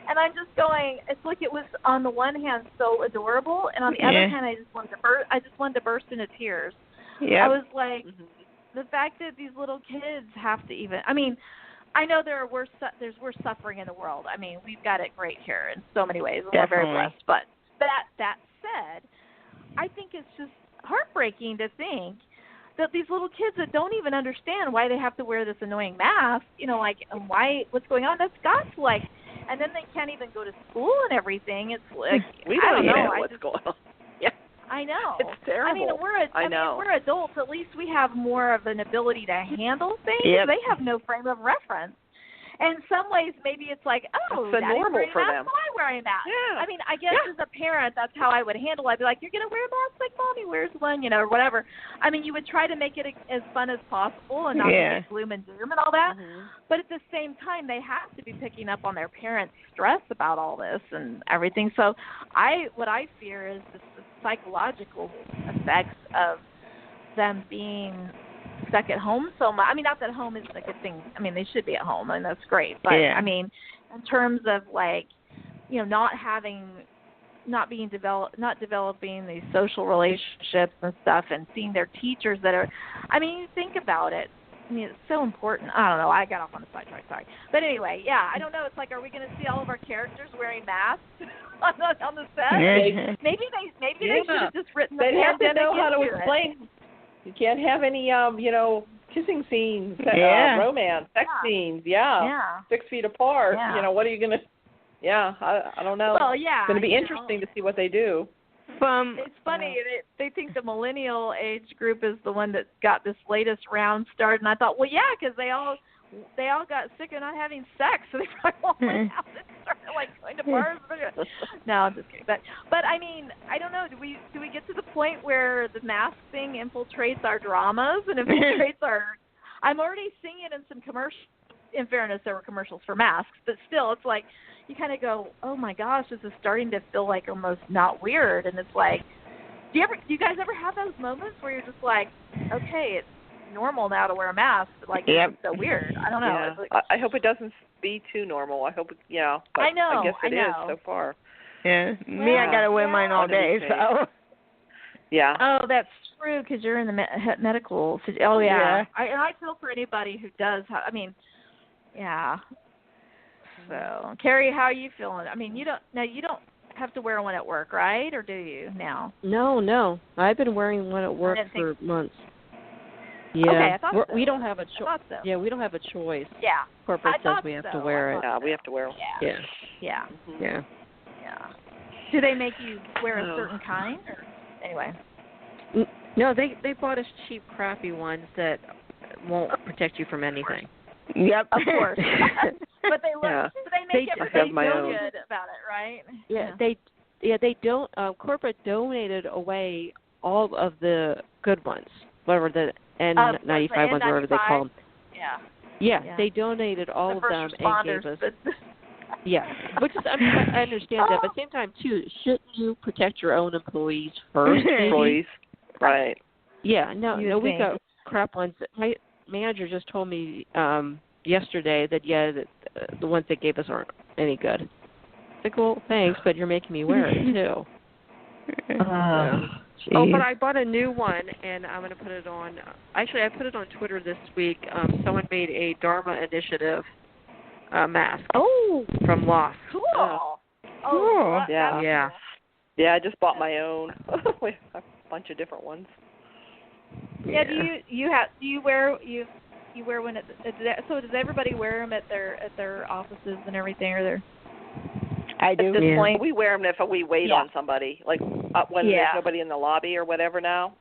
And I'm just going. It's like it was on the one hand so adorable, and on the other hand, I just wanted to burst into tears. Yeah. I was like, the fact that these little kids have to even. I mean, I know there's worse suffering in the world. I mean, we've got it great here in so many ways. We're very blessed. But that said, I think it's just heartbreaking to think that these little kids that don't even understand why they have to wear this annoying mask, and what's going on. That's got to and then they can't even go to school and everything. It's like we don't know what's going on. Yeah, I know. It's terrible. I mean, we're adults. At least we have more of an ability to handle things. Yep. They have no frame of reference. And in some ways, maybe it's like, it's normal for them. Why wearing a mask? Yeah. I mean, I guess as a parent, that's how I would handle it. I'd be like, you're going to wear a mask like Mommy wears one, or whatever. I mean, you would try to make it as fun as possible and not make it gloom and doom and all that. Mm-hmm. But at the same time, they have to be picking up on their parents' stress about all this and everything. So what I fear is the psychological effects of them being stuck at home so much. I mean, not that home isn't a good thing. I mean, they should be at home, and that's great. But I mean, in terms of not developing these social relationships and stuff, and seeing their teachers that are. I mean, you think about it. I mean, it's so important. I don't know. I got off on the sidetrack. Sorry. But anyway, I don't know. It's like, are we going to see all of our characters wearing masks on the set? Yeah. Maybe they should have just written the pandemic. They have to know how to into explain. You can't have any, kissing scenes, romance, sex scenes. Yeah. 6 feet apart. Yeah. What are you going to? Yeah, I don't know. Well, it's going to be interesting to see what they do. It's funny. They think the millennial age group is the one that got this latest round started, and I thought, well, yeah, because they all got sick of not having sex, so they probably all went out and started going to bars. No, I'm just kidding. But I mean, I don't know. Do we get to the point where the mask thing infiltrates our dramas and infiltrates our? I'm already seeing it in some commercials. In fairness, there were commercials for masks, but still, it's like you kind of go, oh my gosh, this is starting to feel like almost not weird, and it's like, do you guys ever have those moments where you're just like, okay, it's normal now to wear a mask, it's so weird. I don't know. Yeah. I hope it doesn't be too normal. I hope but I know. I guess it is so far. Yeah. Me, I gotta wear mine all day. So. Yeah. Oh, that's true because you're in the medical. Oh yeah. I feel for anybody who does. I mean, yeah. So, Carrie, how are you feeling? I mean, you don't have to wear one at work, right? Or do you now? No. I've been wearing one at work for months. Yeah. Okay, I thought so. We don't have a choice. So. Yeah, we don't have a choice. Yeah. Corporate says we have to wear it. Yeah, we have to wear it. Yeah. Yeah. Mm-hmm. Yeah. Yeah. Do they make you wear a certain kind? Or, anyway. No, they bought us cheap, crappy ones that won't protect you from anything. Yep. Of course. But they look. Yeah. So they make everybody feel good about it, right? Yeah. They don't. Corporate donated away all of the good ones, whatever the N95 ones, whatever they call them. Yeah. They donated all of them and gave us. Yeah, which is I understand that, but at the same time too, shouldn't you protect your own employees first? Employees, right? Yeah. No, we got crap ones. My manager just told me yesterday that that the ones they gave us aren't any good. It's like, well, thanks, but you're making me wear it too. But I bought a new one, and I'm going to put it on. Actually, I put it on Twitter this week. Someone made a Dharma initiative mask. Oh, from Lost. cool. Oh, Cool. Yeah. Yeah, I just bought my own. We have a bunch of different ones. Yeah. Do you wear one so does everybody wear them at their offices and everything, or their? I do. At this point, we wear them if we wait on somebody, like when there's nobody in the lobby or whatever. Now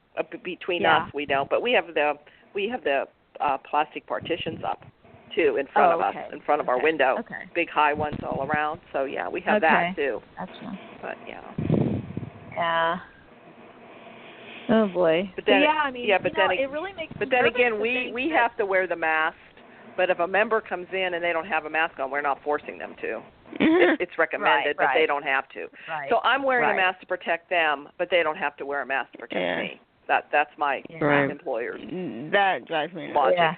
between us, we don't. But we have the plastic partitions up too in front of us, in front of our window. Okay. Big high ones all around. So yeah, we have that too. Gotcha. But yeah. Yeah. Oh boy. But then, it really makes. But then again, we have to wear the mask. But if a member comes in and they don't have a mask on, we're not forcing them to. It's recommended, but they don't have to. Right. So I'm wearing a mask to protect them, but they don't have to wear a mask to protect me. That's my employer's That drives me nuts. logic. Yeah.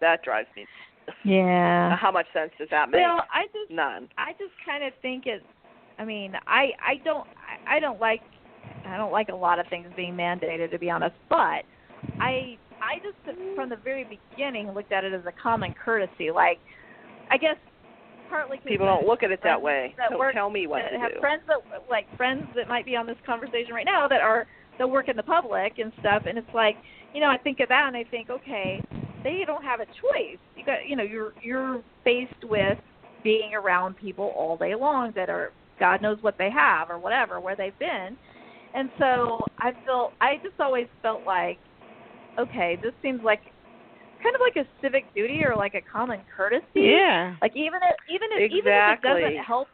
That drives me. Yeah. Now, how much sense does that make? Well, None. I just kind of think it's. I mean, I don't like a lot of things being mandated, to be honest. But I just from the very beginning looked at it as a common courtesy. Like, I guess partly people don't look at it that way. Don't tell me what to have do. friends that might be on this conversation right now that work in the public and stuff, and it's like, I think of that and I think, okay, they don't have a choice. You got, you're faced with being around people all day long that are, God knows what they have or whatever, where they've been. And so I just always felt like, okay, this seems like kind of like a civic duty or like a common courtesy. Yeah. Like even if it doesn't help,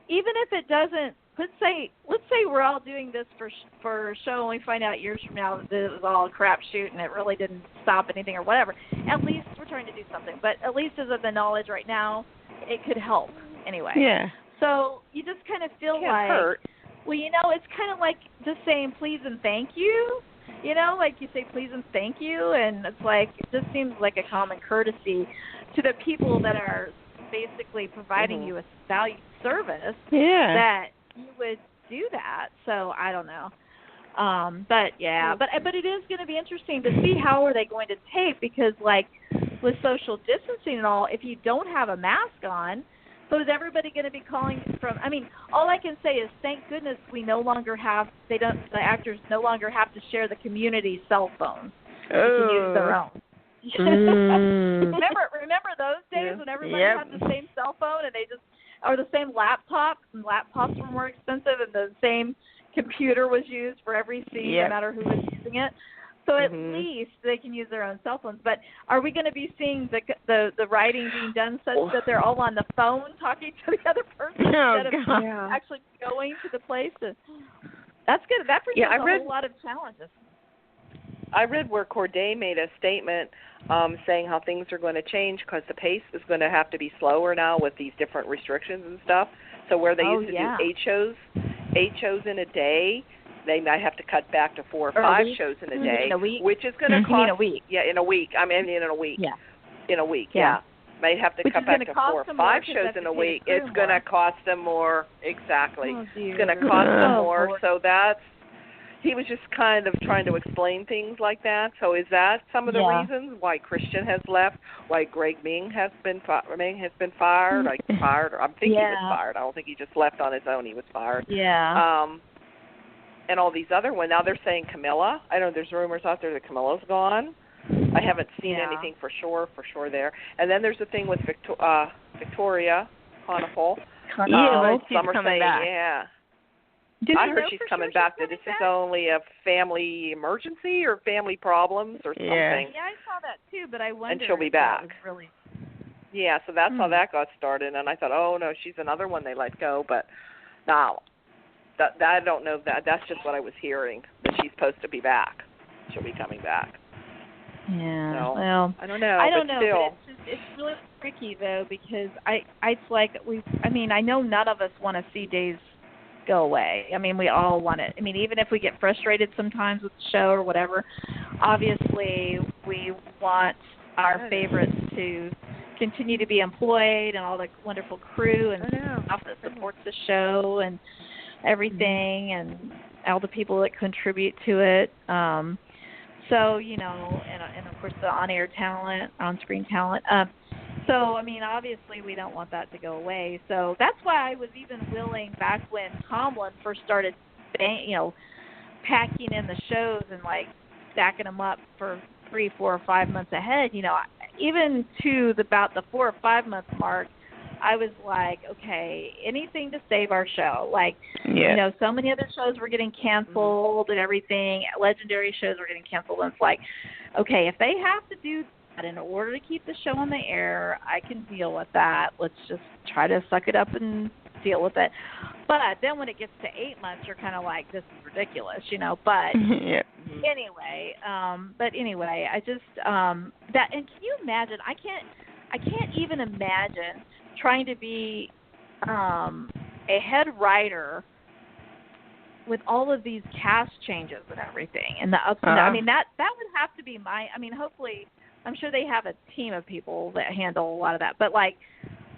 even if it doesn't, let's say we're all doing this for show and we find out years from now that it was all a crapshoot and it really didn't stop anything or whatever. At least we're trying to do something. But at least as of the knowledge right now, it could help anyway. Yeah. So you just kind of feel like, hurt. well, it's kind of like just saying please and thank you. Like you say please and thank you, and it's like it just seems like a common courtesy to the people that are basically providing you a valued service that you would do that. So I don't know. But it is going to be interesting to see how are they going to tape, because like with social distancing and all, if you don't have a mask on, so is everybody going to be calling from? I mean, all I can say is thank goodness we no longer have. The actors no longer have to share the community cell phones. They can use their own. Remember those days when everybody had the same cell phone and or the same laptops, and laptops were more expensive, and the same computer was used for every scene, no matter who was using it. So at least they can use their own cell phones. But are we going to be seeing the writing being done such that they're all on the phone talking to the other person instead of actually going to the place? That's good. That presents a whole lot of challenges. I read where Corday made a statement saying how things are going to change because the pace is going to have to be slower now with these different restrictions and stuff. So where they used to do 8 shows in a day, they might have to cut back to 4 or 5 shows in a day, which is going to cost. In a week? Yeah, in a week. I mean, in a week. Yeah. In a week. Yeah. Might have to cut back to 4 or 5 shows in a week. It's going to cost them more. Exactly. Oh, it's going to cost them more. Lord. So he was just kind of trying to explain things like that. So is that some of the reasons why Christian has left? Why Greg Ming has been fired? I'm thinking he was fired. I don't think he just left on his own. He was fired. Yeah. And all these other ones. Now they're saying Camilla. I know there's rumors out there that Camilla's gone. I haven't seen anything for sure there. And then there's the thing with Victoria Konefal. She's coming back. Yeah. I heard she's coming back. That this is only a family emergency or family problems or something. Yeah, I saw that too, but I wondered. And she'll be back. Really... Yeah, so that's how that got started. And I thought, oh no, she's another one they let go. But now, that I don't know that. That's just what I was hearing, that she's supposed to be back. She'll be coming back. Yeah. So, well, I don't know. I don't know. Still. But it's really tricky though, because it's like I know none of us want to see days go away. I mean, we all want it. I mean, even if we get frustrated sometimes with the show or whatever, obviously we want our favorites to continue to be employed, and all the wonderful crew and stuff that supports the show and everything, and all the people that contribute to it. So, and of course the on-air talent, on-screen talent. So, I mean, obviously we don't want that to go away. So that's why I was even willing back when Tomlin first started, packing in the shows and, like, stacking them up for 3, 4, or 5 months ahead, even to about the 4 or 5 month mark, I was like, okay, anything to save our show. Like, so many other shows were getting canceled and everything. Legendary shows were getting canceled. And it's like, okay, if they have to do that in order to keep the show on the air, I can deal with that. Let's just try to suck it up and deal with it. But then when it gets to 8 months, you're kind of like, this is ridiculous, But anyway, I just that. And can you imagine? I can't even imagine trying to be a head writer with all of these cast changes and everything, and the ups and downs. I mean, that would have to be hopefully, I'm sure they have a team of people that handle a lot of that. But, like,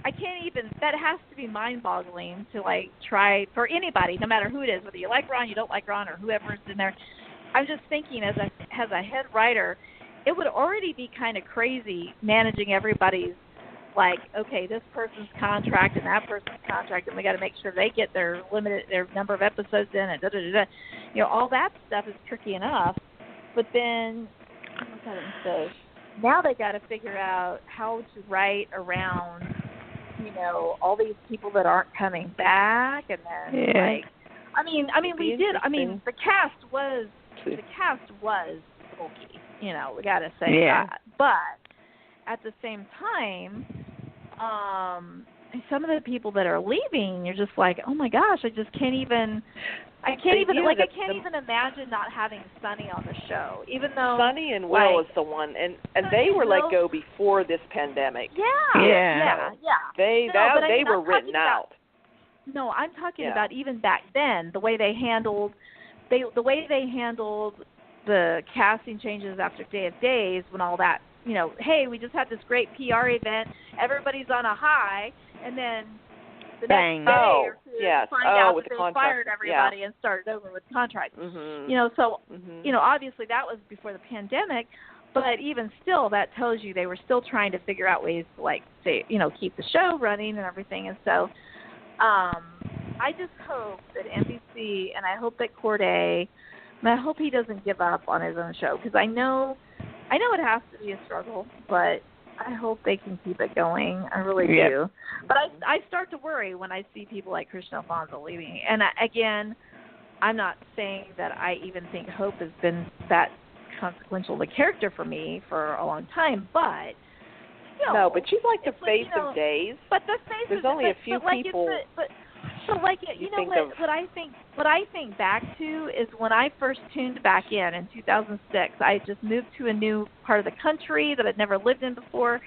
I can't even, that has to be mind-boggling to, like, try for anybody, no matter who it is, whether you like Ron, you don't like Ron, or whoever's in there. I'm just thinking as a head writer, it would already be kind of crazy managing everybody's, like, okay, this person's contract and that person's contract, and we got to make sure they get their number of episodes in, and all that stuff is tricky enough. But then, what was I going to say? Now they got to figure out how to write around, all these people that aren't coming back, and then the cast was bulky. We got to say that, but at the same time, some of the people that are leaving, you're just like, oh my gosh, I can't even imagine not having Sonny on the show, even though Sonny and Will is the one, and they were let go before this pandemic. They were written out. No, I'm talking about even back then, the way they handled the casting changes after Day of Days, when all that, hey, we just had this great PR event, everybody's on a high, and then the next day or two find out that they fired everybody and started over with contracts. Obviously that was before the pandemic, but even still, that tells you they were still trying to figure out ways to, like, say, keep the show running and everything. And so I just hope that NBC, and I hope that Corday, and I hope he doesn't give up on his own show, because I know it has to be a struggle, but I hope they can keep it going. I really do. But I start to worry when I see people like Christian Alfonso leaving. And again, I'm not saying that I even think Hope has been that consequential of a character for me for a long time, but no, but she's like the face of Days. But the face. There's only a few people. What I think back to is when I first tuned back in 2006. I just moved to a new part of the country that I'd never lived in before,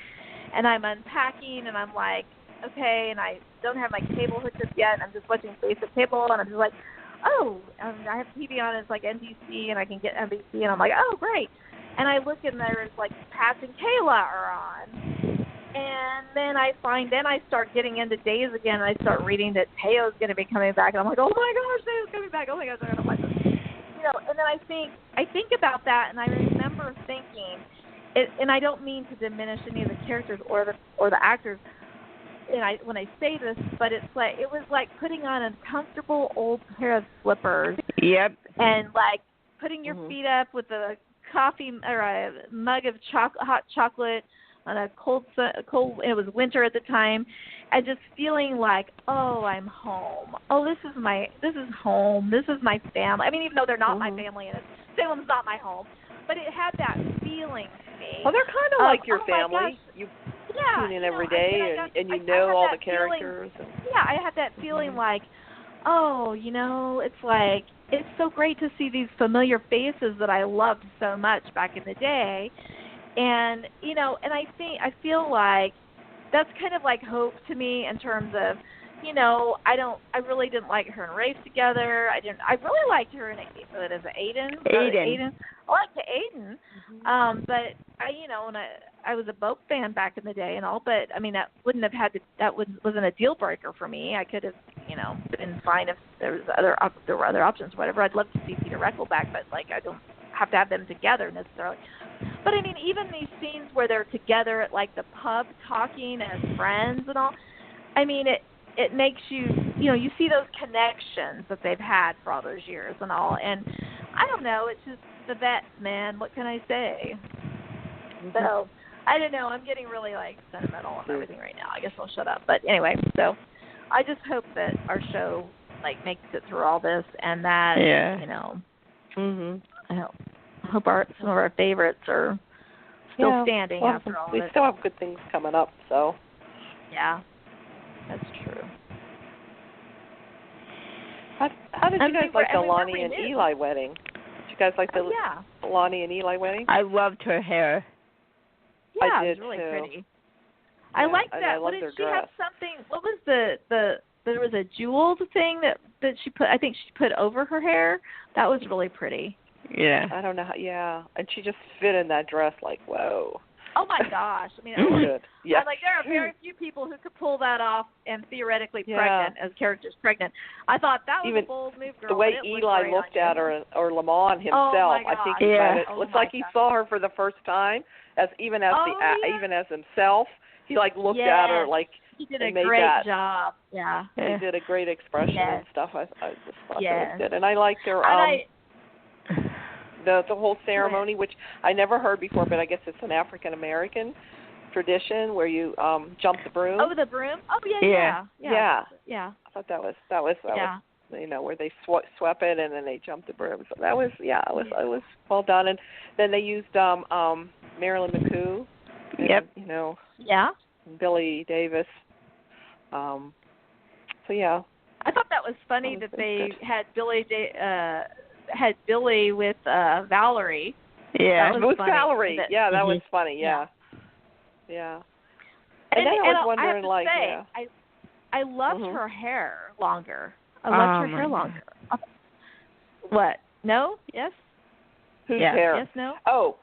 and I'm unpacking, and I'm like, okay, and I don't have my cable hooked up yet, and I'm just watching basic cable, and I'm just like, oh, I have TV on, it's like NBC, and I can get NBC, and I'm like, oh, great. And I look, and there's like Pat and Kayla are on. And then I start getting into Days again, and I start reading that Teo's going to be coming back, and I'm like, oh my gosh, Teo's coming back! Oh my gosh, I'm going to watch this. And then I think about that, and I remember thinking, and I don't mean to diminish any of the characters or the actors, when I say this, but it was like putting on a comfortable old pair of slippers. Yep. And like putting your feet up with a coffee or a mug of hot chocolate on a cold, it was winter at the time, and just feeling like, oh, I'm home. Oh, this is home. This is my family. I mean, even though they're not my family, and Salem's not my home, but it had that feeling to me. Well, they're kind of like your family. You tune in every day, and you know all the characters. I had that feeling like, oh, it's like, it's so great to see these familiar faces that I loved so much back in the day. And, and I feel like that's kind of like Hope to me in terms of, I really didn't like her and Rafe together. I really liked her and Aiden. I liked Aiden. But I was a Bope fan back in the day and all, but I mean, that wasn't a deal breaker for me. I could have, been fine if there were other options, whatever. I'd love to see Peter Reckle back, but like, I don't have to have them together necessarily. But I mean, even these scenes where they're together at like the pub talking as friends and all, I mean, it makes you see those connections that they've had for all those years and all. And I don't know, it's just the vets, man. What can I say? So I don't know. I'm getting really like sentimental and everything right now. I guess I'll shut up. But anyway, so I just hope that our show like makes it through all this, and that I hope some of our favorites are still standing after all we this. still have good things coming up, so yeah, that's true. How did you guys like the Lonnie and Eli wedding? Did you guys like the Lonnie and Eli wedding? I loved her hair. Yeah, I did it was really too. pretty. I liked that. What did she have? Something? What was the? There was a jeweled thing that she put. I think she put over her hair. That was really pretty. Yeah. I don't know how. Yeah, and she just fit in that dress like whoa. Oh my gosh! I mean, good. Yeah. I'm like, there are very few people who could pull that off and theoretically pregnant as characters pregnant. I thought that was even a bold move, girl. The way Eli looked at her, or Lamont himself, I think he looks like he saw her for the first time, even as himself. He like looked at her like he did a great job. Yeah, he did a great expression and stuff. I just thought that was good, and I liked her. The whole ceremony, which I never heard before, but I guess it's an African American tradition where you jump the broom. Oh, the broom? Oh, yeah. I thought that was where they swept it and then they jumped the broom. So that was it was well done. And then they used Marilyn McCoo. And, Billy Davis. So yeah. I thought that was funny that they had had Billy with Valerie. Yeah, that was funny. Valerie. That was funny. Yeah. And then I was wondering, I loved her hair longer. I loved her hair longer. What? No? Yes? Whose hair? Yes, no? Oh,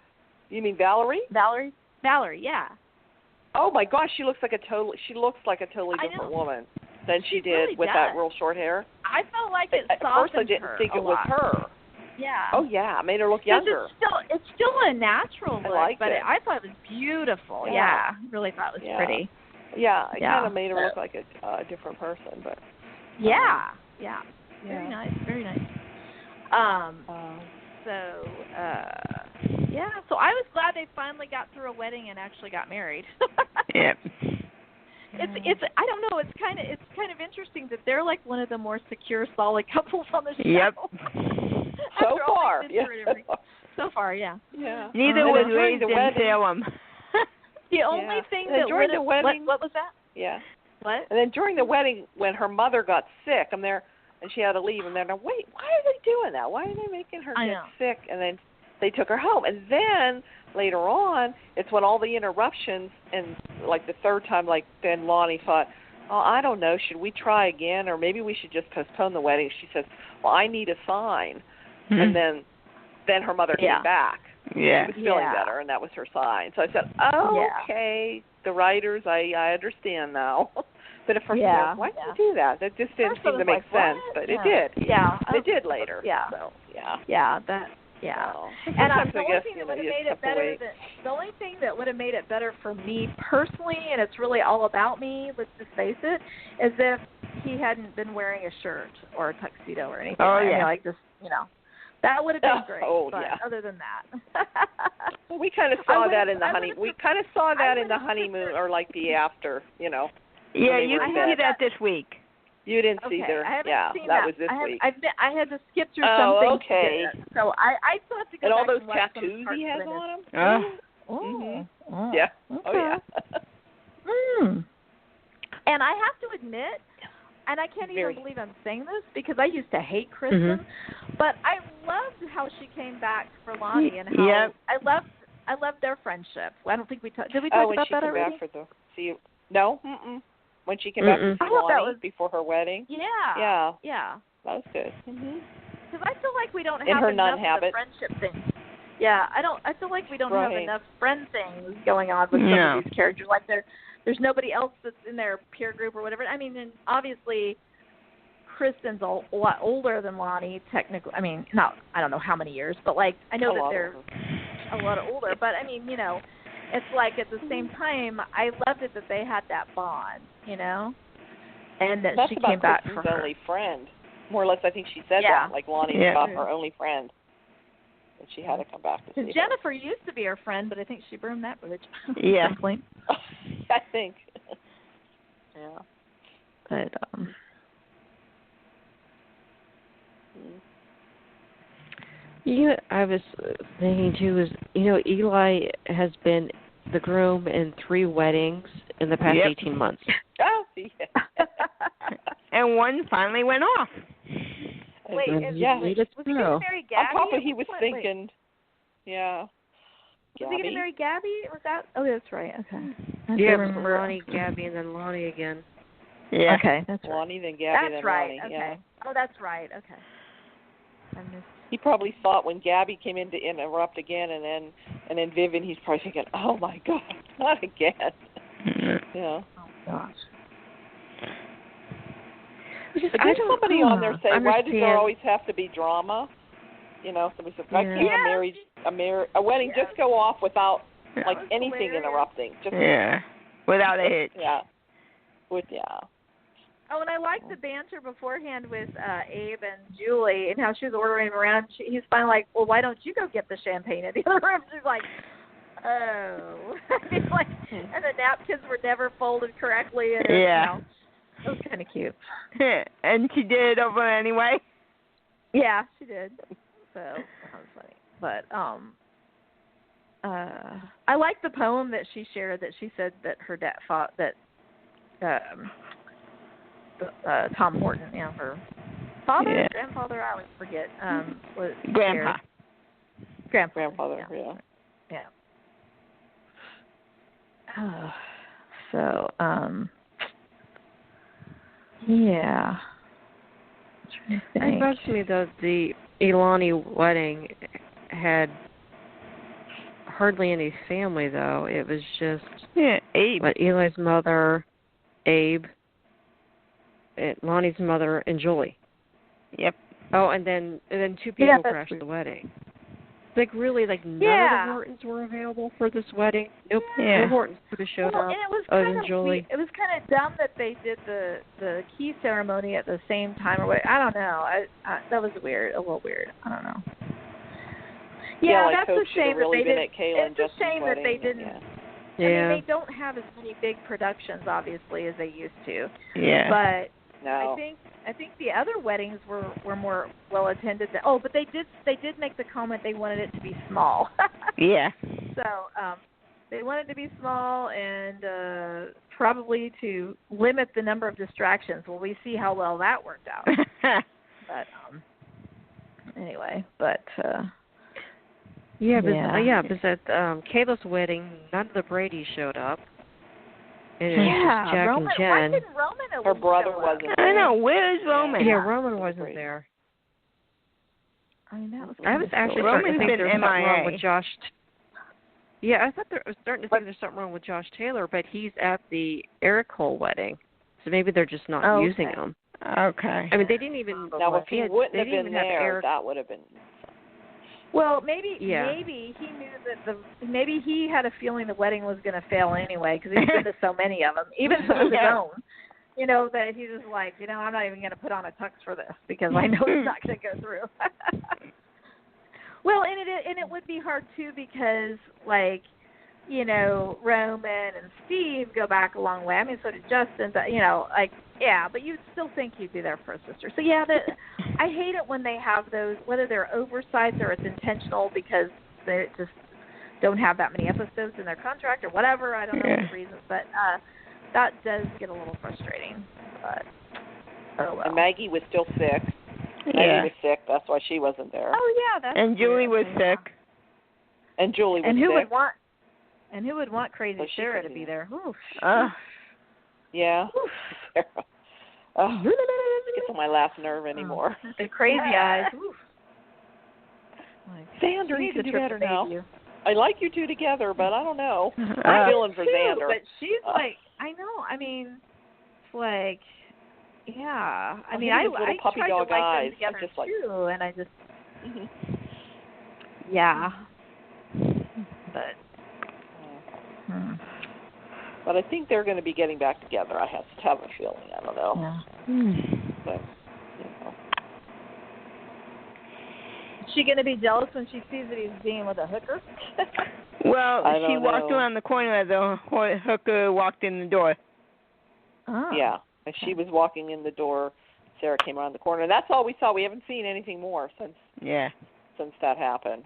you mean Valerie? Valerie, yeah. Oh my gosh, she looks like a totally different woman than she did really with that real short hair. I felt like it softened her. At first I didn't think it was her. Yeah. Oh yeah, it made her look younger. It's still a natural look, but I thought it was beautiful. Yeah, I really thought it was pretty. Yeah, it kind of made her look like a different person, but. Yeah. Very nice. So I was glad they finally got through a wedding and actually got married. Yeah. It's I don't know, it's kind of interesting that they're like one of the more secure, solid couples on the show. Yep. So far, So far, yeah. Yeah. Neither was raised in Salem. The only thing that during the wedding, what was that? Yeah. What? And then during the wedding, when her mother got sick, I'm there, and she had to leave, and they're like, wait, why are they doing that? Why are they making her get sick? And then they took her home, and then later on, it's when all the interruptions, and like the third time, like then Lonnie thought, oh, I don't know, should we try again, or maybe we should just postpone the wedding? She says, well, I need a sign, and then her mother came back. Yeah. She was feeling better, and that was her sign. So I said, okay, the writers, I understand now. But at first, why did you do that? That just didn't seem to make sense, but it did. Yeah. It did later. Yeah. So, Yeah, that. Yeah, and the only thing that would have made it better, the only thing that would have made it better for me personally, and it's really all about me, let's just face it, is if he hadn't been wearing a shirt or a tuxedo or anything. Oh yeah, I mean, like just that would have been great. Oh but yeah. Other than that, well, we kind of saw that in the honeymoon. We kind of saw that in the honeymoon, or like the after, Yeah, you can see that this week. You didn't see there. I haven't seen that was this week. I had to skip through something. Oh, okay. So I still have to go and back all those and watch tattoos he has on him. Yeah. Okay. Oh yeah. And I have to admit, and I can't even believe I'm saying this because I used to hate Kristen, but I loved how she came back for Lonnie and how I loved their friendship. I don't think did we talk about that already? Back for no. When she came back to Lonnie before her wedding. Yeah. That was good. Because I feel like we don't have her enough of the non-habit. friendship thing. Yeah, I feel like we don't have enough friend things going on with some of these characters. Like there's nobody else that's in their peer group or whatever. I mean, and obviously Kristen's a lot older than Lonnie. Technically, I mean, I don't know how many years, but like I know that they're a lot older. But I mean, it's like at the same time, I loved it that they had that bond, and that that's she about came back Kristen's for her. only friend. More or less, I think she said that. Like Lonnie's about her only friend. And she had to come back to see Jennifer used to be her friend, but I think she burned that bridge. Yeah. I think. Yeah. But I was thinking too is Eli has been the groom in 3 weddings in the past 18 months. Oh, yeah. And one finally went off. Wait, was he going to marry Gabby? On top of he was thinking, yeah. Was he going to marry Gabby? Was that? Oh, that's right. Okay. Yeah, Lonnie, Gabby, and then Lonnie again. Yeah. Okay, that's right. Lonnie, then Gabby, then right. Lonnie. Okay. Yeah. Oh, that's right. Okay. He probably thought when Gabby came in to interrupt again, and then Vivian, he's probably thinking, "Oh my God, not again." Yeah. Oh gosh. But did somebody on there say, "Why does there always have to be drama?" Somebody said, "Why can't a wedding just go off without anything interrupting?" Just without a hitch. Yeah. Oh, and I liked the banter beforehand with Abe and Julie and how she was ordering him around. He's finally like, well, why don't you go get the champagne in the other room? She's like, oh. And the napkins were never folded correctly. And it was kind of cute. And she did it over anyway? Yeah, she did. So that was funny. But I liked the poem that she shared that she said that her dad thought that Tom Horton, her father, grandfather, I always forget, was grandfather, yeah. So, yeah. It bugs me though the Ilani wedding had hardly any family though. It was just Abe. Eli's mother, Abe, Lonnie's mother, and Julie. Yep. Oh, and then 2 people crashed the wedding. None of the Hortons were available for this wedding. Nope. Yeah. No Hortons could have showed up. And it was other than Julie. It was kind of dumb that they did the key ceremony at the same time or what. I don't know. That was weird. A little weird. I don't know. Yeah, that's a shame that they didn't. It's a shame that they didn't. I mean, they don't have as many big productions, obviously, as they used to. Yeah. But I think the other weddings were more well attended. But they did make the comment they wanted it to be small. Yeah. So they wanted it to be small and probably to limit the number of distractions. Well, we see how well that worked out. But anyway, because at Kayla's wedding, none of the Bradys showed up. And it was just Jack Roman, and Jen. Why didn't Roman her brother wasn't there. I know. Where's Roman? Yeah, Roman wasn't there. I mean, that was. I was actually starting to think there was something wrong with Josh. Yeah, I thought there was starting to think there's something wrong with Josh Taylor, but he's at the Eric Cole wedding, so maybe they're just not using him. Okay. I mean, they didn't even. Now, if he wouldn't have been there, that would have been. Well, maybe he knew that maybe he had a feeling the wedding was going to fail anyway because he's been to so many of them, even some of his own. That he's just like, I'm not even going to put on a tux for this because I know it's not going to go through. Well, and it would be hard too because Roman and Steve go back a long way. I mean, so did Justin, but but you'd still think he'd be there for a sister. So I hate it when they have those, whether they're oversights or it's intentional because they just don't have that many episodes in their contract or whatever. I don't know the reasons, but that does get a little frustrating. But oh well. And Maggie was still sick. Maggie was sick. That's why she wasn't there. Oh yeah, and Julie was sick. And Julie was sick. And who would want Crazy Sarah to be there? Oof. Yeah. Sarah. Gets on my last nerve anymore. The crazy eyes. Xander, you can do better now. I like you two together, but I don't know. I'm feeling for Xander. But she's I know. I mean, it's like, yeah. I mean, I puppy tried dog to like eyes. them together Just like, too, and I just, yeah. But. But I think they're going to be getting back together. I have a feeling. I don't know. Yeah. But, Is she going to be jealous when she sees that he's being with a hooker? Well, she walked around the corner as the hooker walked in the door. Oh. Yeah, as she was walking in the door, Sarah came around the corner. That's all we saw. We haven't seen anything more since that happened.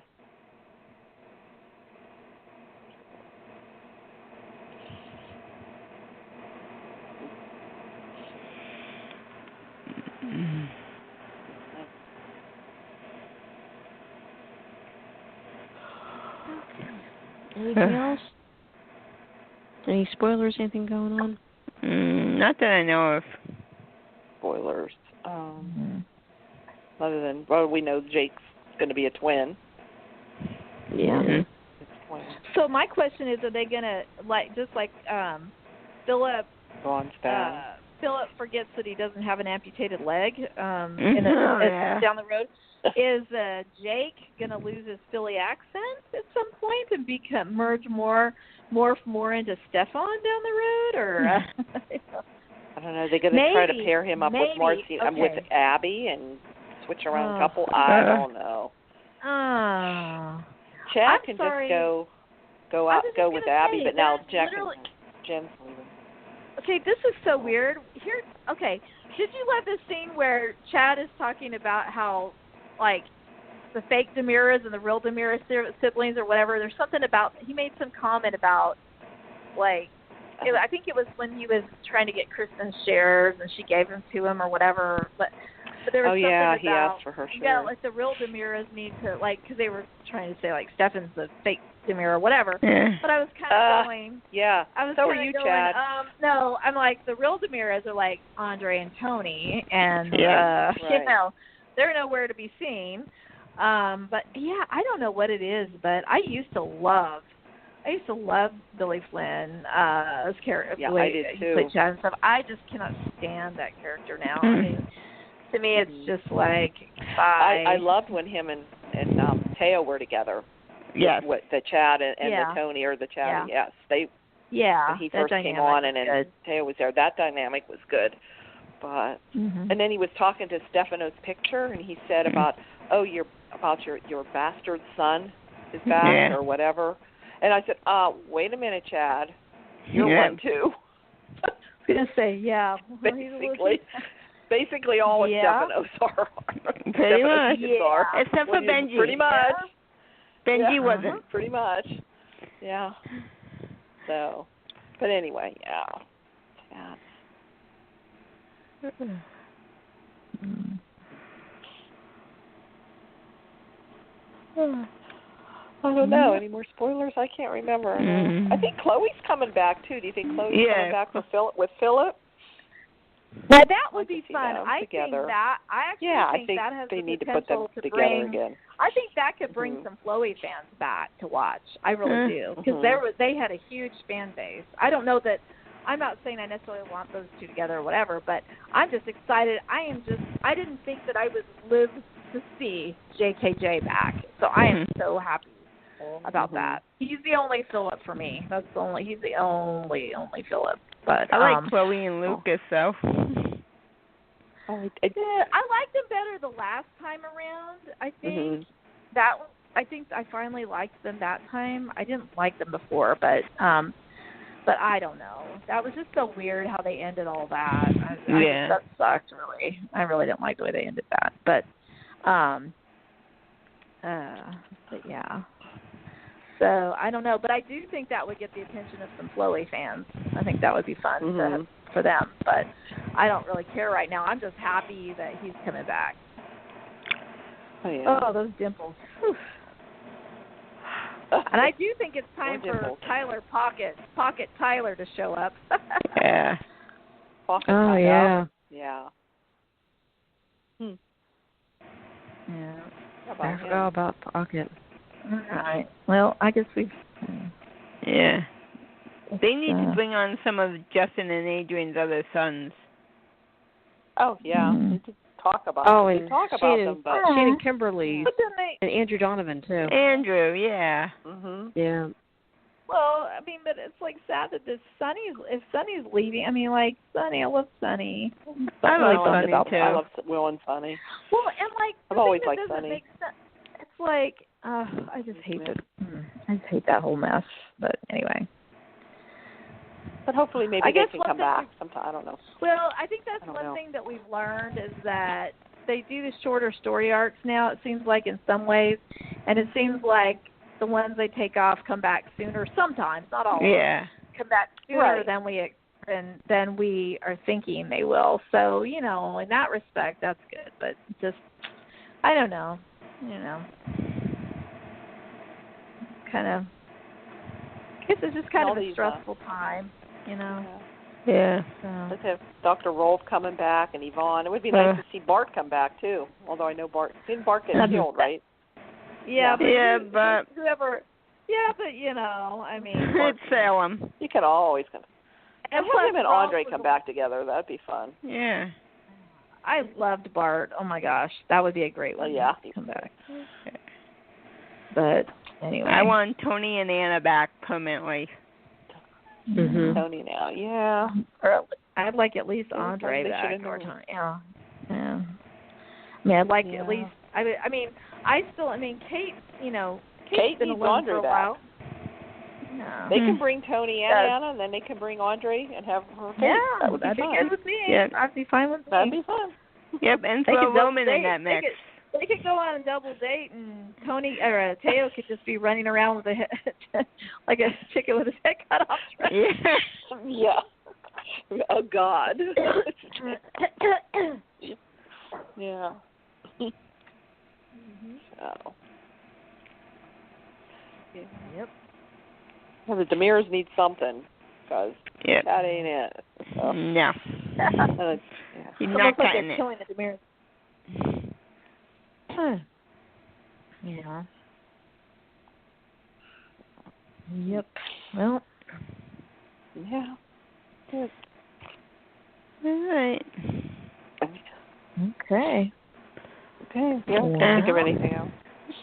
Anything else? Any spoilers? Anything going on? Not that I know of. Spoilers. Other than, we know Jake's going to be a twin. Yeah. So my question is, are they going to, Philip Philip forgets that he doesn't have an amputated leg down the road. Is Jake going to lose his Philly accent at some point and morph more into Stefan down the road, or? I don't know. They're going to try to pair him up with Marcy, with Abby, and switch around a couple. I don't know. Chad can just go with Abby, but now Jen's leaving. Okay, this is so weird. Did you love this scene where Chad is talking about how, the fake Demiras and the real Demira siblings or whatever? There's something about, he made some comment about, I think it was when he was trying to get Kristen's shares and she gave them to him or whatever. But there was something about, he asked for her shares. Yeah, the real Demiras need to, because they were trying to say, Stefan's the fake Demira or whatever. Yeah. But I was kind of going. Yeah. So are you, Chad? No, I'm the real Demiras are like Andre and Tony, and they're nowhere to be seen. But yeah, I don't know what it is, but I used to love Billy Flynn as character. Yeah, I did too. He played Chad and stuff. I just cannot stand that character now. I mean, to me, it's just bye. I loved when him and Teo were together. Yes. With the Chad and the Tony, or the Chad. Yeah. Yes, when he first came on and Teo was there. That dynamic was good. But and then he was talking to Stefano's picture, and he said about your bastard son is back or whatever. And I said, wait a minute, Chad, you're one too. I was gonna say, basically all of Stefano's are. Pretty much. Except for Benji. Pretty much. Benji wasn't. Pretty much. Yeah. So, but anyway, yeah. I don't know. Any more spoilers? I can't remember. I think Chloe's coming back too. Do you think Chloe's coming back with Philip? Well, that would be fun. I think that. I actually think that has they the need potential to put them together again. I think that could bring some Chloe fans back to watch. I really do, because they had a huge fan base. I don't know that. I'm not saying I necessarily want those two together or whatever, but I'm just excited. I didn't think that I would live to see JKJ back, so I am so happy about that. He's the only Philip for me. He's the only Philip. But I like Chloe and Lucas, though. I liked them better the last time around. I think I finally liked them that time. I didn't like them before, but I don't know. That was just so weird how they ended all that. That sucked, really. I really didn't like the way they ended that. But yeah. So I don't know, but I do think that would get the attention of some Chloe fans. I think that would be fun for them. But I don't really care right now. I'm just happy that he's coming back. Oh, those dimples. Whew. And I do think it's time for Tyler Pocket Tyler to show up. Yeah. Yeah. Yeah. I forgot about Pocket. All right. Well, I guess we've... Yeah. They need to bring on some of Justin and Adrian's other sons. Oh, yeah. talk about them. And we talk about them, but Shane and Kimberly and Andrew Donovan too. Andrew, yeah. Yeah. Well, I mean, but it's like sad that if Sunny's leaving. I mean, like Sunny, I love Sunny. I like Sunny too. I love Will and Sunny. Well, and like I've always liked Sunny. Make sense. It's like I just hate it. I just hate that whole mess. But anyway. But hopefully maybe they can come back sometime. I don't know. Well, I think that's one thing that we've learned is that they do the shorter story arcs now, it seems like, in some ways. And it seems like the ones they take off come back sooner sometimes, not always. Yeah. Come back sooner than we are thinking they will. So, you know, in that respect, that's good. But just, I don't know. You know. Kind of, I guess it's just kind of a stressful time. You know. Yeah. Let's have Dr. Rolf coming back and Yvonne. It would be nice to see Bart come back too. Although I know didn't Bart get killed, right? Yeah, but whoever. Yeah, but you know, I mean, it's Salem. You can always come. And plus him and Andre come back together. That'd be fun. Yeah. I loved Bart. Oh my gosh, that would be a great one. Yeah. To come back. But anyway, I want Tony and Anna back permanently. Tony now, yeah. Or I'd like at least Andre back or Tony. Yeah. I mean, I'd like at least. I mean, Kate. You know, Kate's been alone for a while. No. They can bring Tony and Anna, and then they can bring Andre and have her. Yeah, that'd be good with me. Yeah, I'd be fine with me. That'd be fun. Yep, and throw Roman in that mix. They could go on a double date, and Tony or Teo could just be running around with a head, like a chicken with his head cut off. Yeah. Oh God. Yeah. So. Yeah. Yep. Well, the Demirs need something, because that ain't it. So. No. He's not cutting it. Killing the Demirs. Yeah. Yep. Well. Yeah. Good. All right. Okay. Okay. Yeah. Can't think of anything else.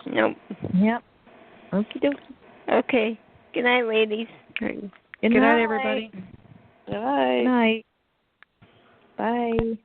Nope. Yep. Okie dokie. Okay. Good night, ladies. Good night, everybody. Good night. Good night. Bye.